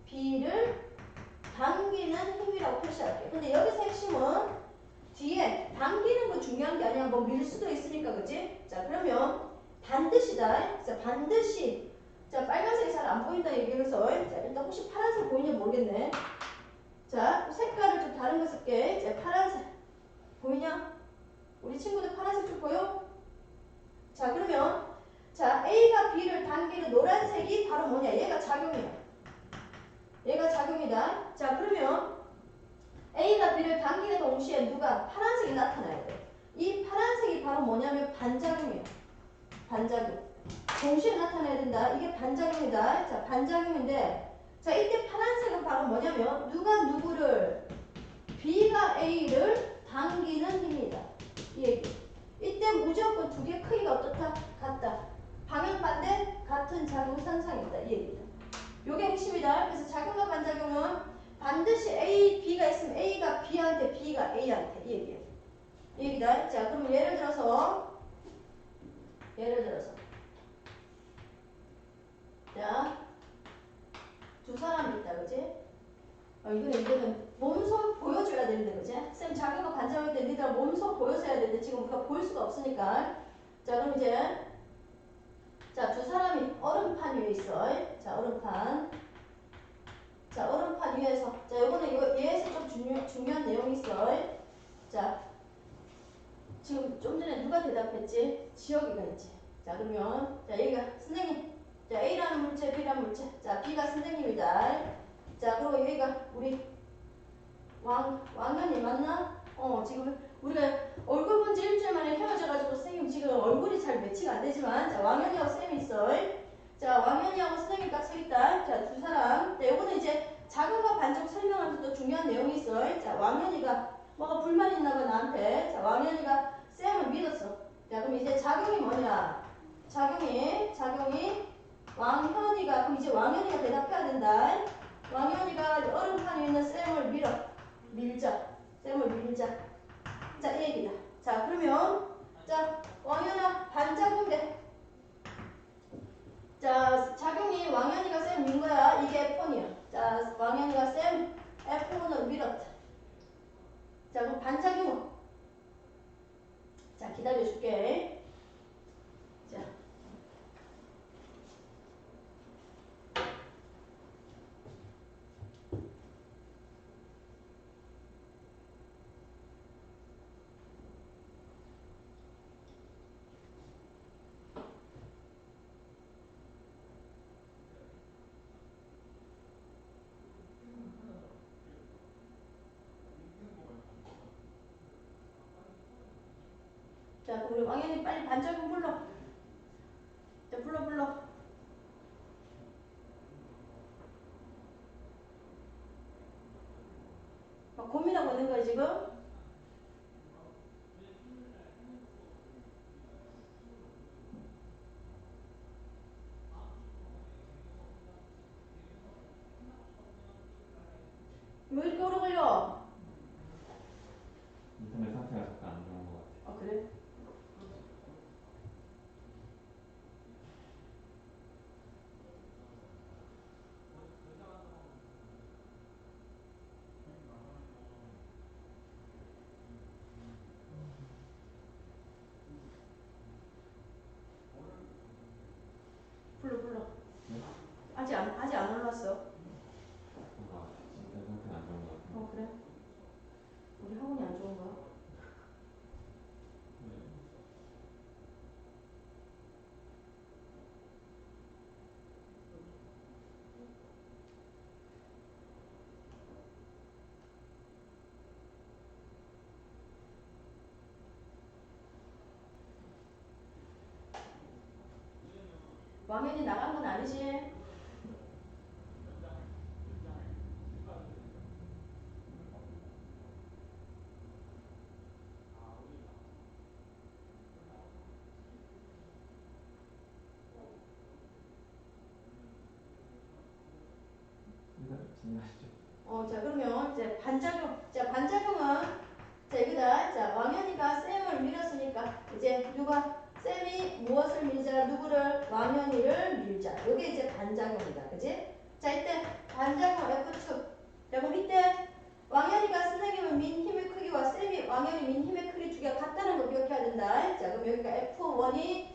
B를 당기는 힘이라고 표시할게. 근데 여기서 핵심은 뒤에 당기는 거 중요한 게 아니야. 뭐 밀 수도 있으니까, 그치? 자, 그러면 반드시다. 자, 반드시. 자, 빨간색이 잘 안 보인다 얘기해서 자, 일단 혹시 파란색 보이냐 모르겠네. 자, 색깔을 좀 다른 거 쓸게. 자, 파란색 보이냐? 우리 친구들 파란색 좀 보여? 자, 그러면 자, A가 B를 당기는 노란색이 바로 뭐냐? 얘가 작용이야. 얘가 작용이다. 자, 그러면 A가 B를 당기는 동시에 누가? 파란색이 나타나야 돼. 이 파란색이 바로 뭐냐면 반작용이야. 반작용. 동시에 나타나야 된다. 이게 반작용이다. 자, 반작용인데 자, 이때 파란색은 바로 뭐냐면 누가 누구를? B가 A를 당기는 힘이다. 이 얘기. 이때 무조건 두 개 크기가 어떻다? 같다. 방향 반대 같은 작용 상상이다. 이 얘기다. 요게 핵심이다. 그래서 작용과 반작용은 반드시 A, B가 있으면 A가 B한테, B가 A한테 이 얘기야. 이 얘기다. 자, 그럼 예를 들어서 자, 두 사람이 있다, 그지? 이거는 몸소 보여줘야 되는데, 그지? 쌤 작용과 반작용할 때 니들 몸소 보여줘야 되는데 지금 우리가 보일 수가 없으니까. 자, 그럼 이제 자, 두 사람이 얼음판 위에 있어. 자, 얼음판. 자, 얼음판 위에서. 자, 요거는 얘에서 좀 중요한 내용이 있어. 자, 지금 좀 전에 누가 대답했지? 지혁이가 했지. 자, 그러면 자, 얘가 선생님. 자, A라는 물체, B라는 물체. 자, B가 선생님이다. 자, 그리고 여기가 우리 왕년이 맞나? 지금 우리가 얼굴 본 지 일주일 만에 헤어져가지고 선생님 지금 얼굴이 잘 매치가 안 되지만 자, 왕년이하고 쌤이 있어. 자, 왕년이하고 선생님 딱 서있다. 자, 두 사람. 자, 요거는 이제 작용과 반적 설명하면서 또 중요한 내용이 있어. 자, 왕년이가 뭐가 불만이 있나 봐 나한테. 자, 왕년이가 쌤을 믿었어. 자, 그럼 이제 작용이 뭐냐? 작용이 왕현이가 그럼 이제 왕현이가 대답해야 된다. 왕현이가 얼음판 위에 있는 쌤을 밀자. 쌤을 밀자. 자, 이 얘기다. 자, 그러면 자, 왕현아 반작용 돼. 자, 작용이 왕현이가 쌤 민 거야. 이게 F1이야. 자, 왕현이가 쌤 F1으로 밀었다. 자, 그럼 반작용은? 자, 기다려줄게. 자. 자, 그럼 우리 왕현이 빨리 반작용 불러. 자, 불러. 막 고민하고 있는 거야, 지금? 왜 이렇게 오래 걸려? 인터넷 상태가 잠깐 안 좋은 것 같아. 아, 그래? 불러. 네? 아직 안 올랐어. 인터넷 상태가 안 좋은 것 같아. 그래? 우리 학원이 안 좋은 거야? 네. 왕현이 나간 건 아니지? 진행하시죠. 자, 그러면 이제 반작용. 자, 반작용은 자, 이거다. 자, 왕현이가 쌤을 밀었으니까 이제 누가 쌤이 무엇을 밀자? 누구를? 왕현이를 밀자. 이게 이제 반작용이다. 그지? 자, 이때 반작용 F2. 자, 그럼 이때 왕현이가 선생님을 민 힘의 크기와 쌤이 왕현이 민 힘의 크기 두 개가 같다는 거 기억해야 된다. 자, 그럼 여기가 F1이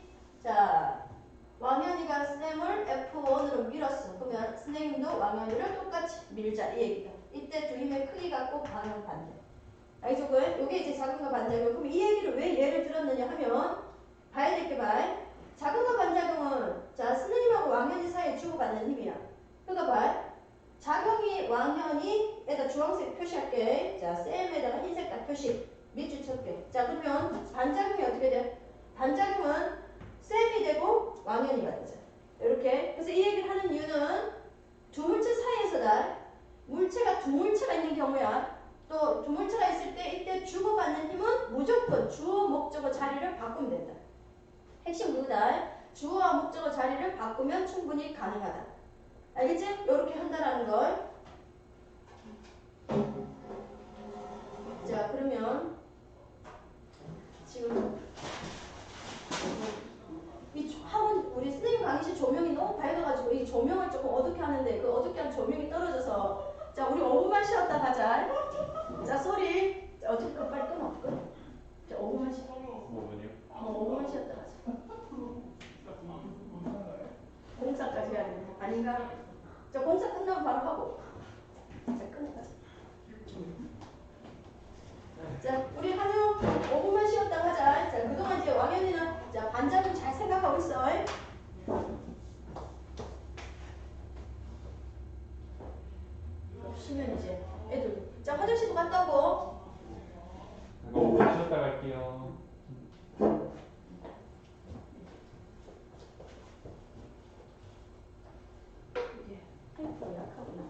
자, 왕현이가 쌤을 F1으로 밀었어. 그러면 선생님도 왕현이를 똑같이 밀자. 이 얘기다. 이때 두 힘의 크기가 꼭 방향 반대. 알겠죠? 요게 이제 작용과 반작용. 그럼 이 얘기를 왜 예를 들었느냐 하면 봐야 될 게 봐. 작용과 반작용은 자, 선생님하고 왕현이 사이에 주고받는 힘이야. 그러니까 봐. 작용이 왕현이에다 주황색 표시할게. 자, 쌤에다가 흰색깔 표시. 밑줄 칠게. 자, 그러면 반작용이 어떻게 돼? 반작용은 쌤이 되고 왕현이가 되죠. 이렇게. 그래서 이 얘기를 하는 이유는 두 물체 사이에서다. 물체가 두 물체가 있는 경우야. 또 두 물체가 있을 때 이때 주고받는 힘은 무조건 주어 목적어 자리를 바꾸면 된다. 핵심 그거다. 주어와 목적어 자리를 바꾸면 충분히 가능하다. 알겠지? 이렇게 한다라는 걸. 자, 그러면 지금 이 학원 우리 선생님 강의실 조명이 너무 밝아가지고 이 조명을 조금 어둡게 하는데 그 어둡게 한 조명이 떨어져서 자, 우리 5분만 쉬었다 가자. 자, 소리 어떻게 빨리 끊어. 자, 5분만 쉬어. 5분이요? 5분만 쉬었다 가자. 나오겠어? 쉬면 이제 애들 자 화장실도 갔다 오고 이거 5분 쉬었다 갈게요. 이게 테이프가 약하구나.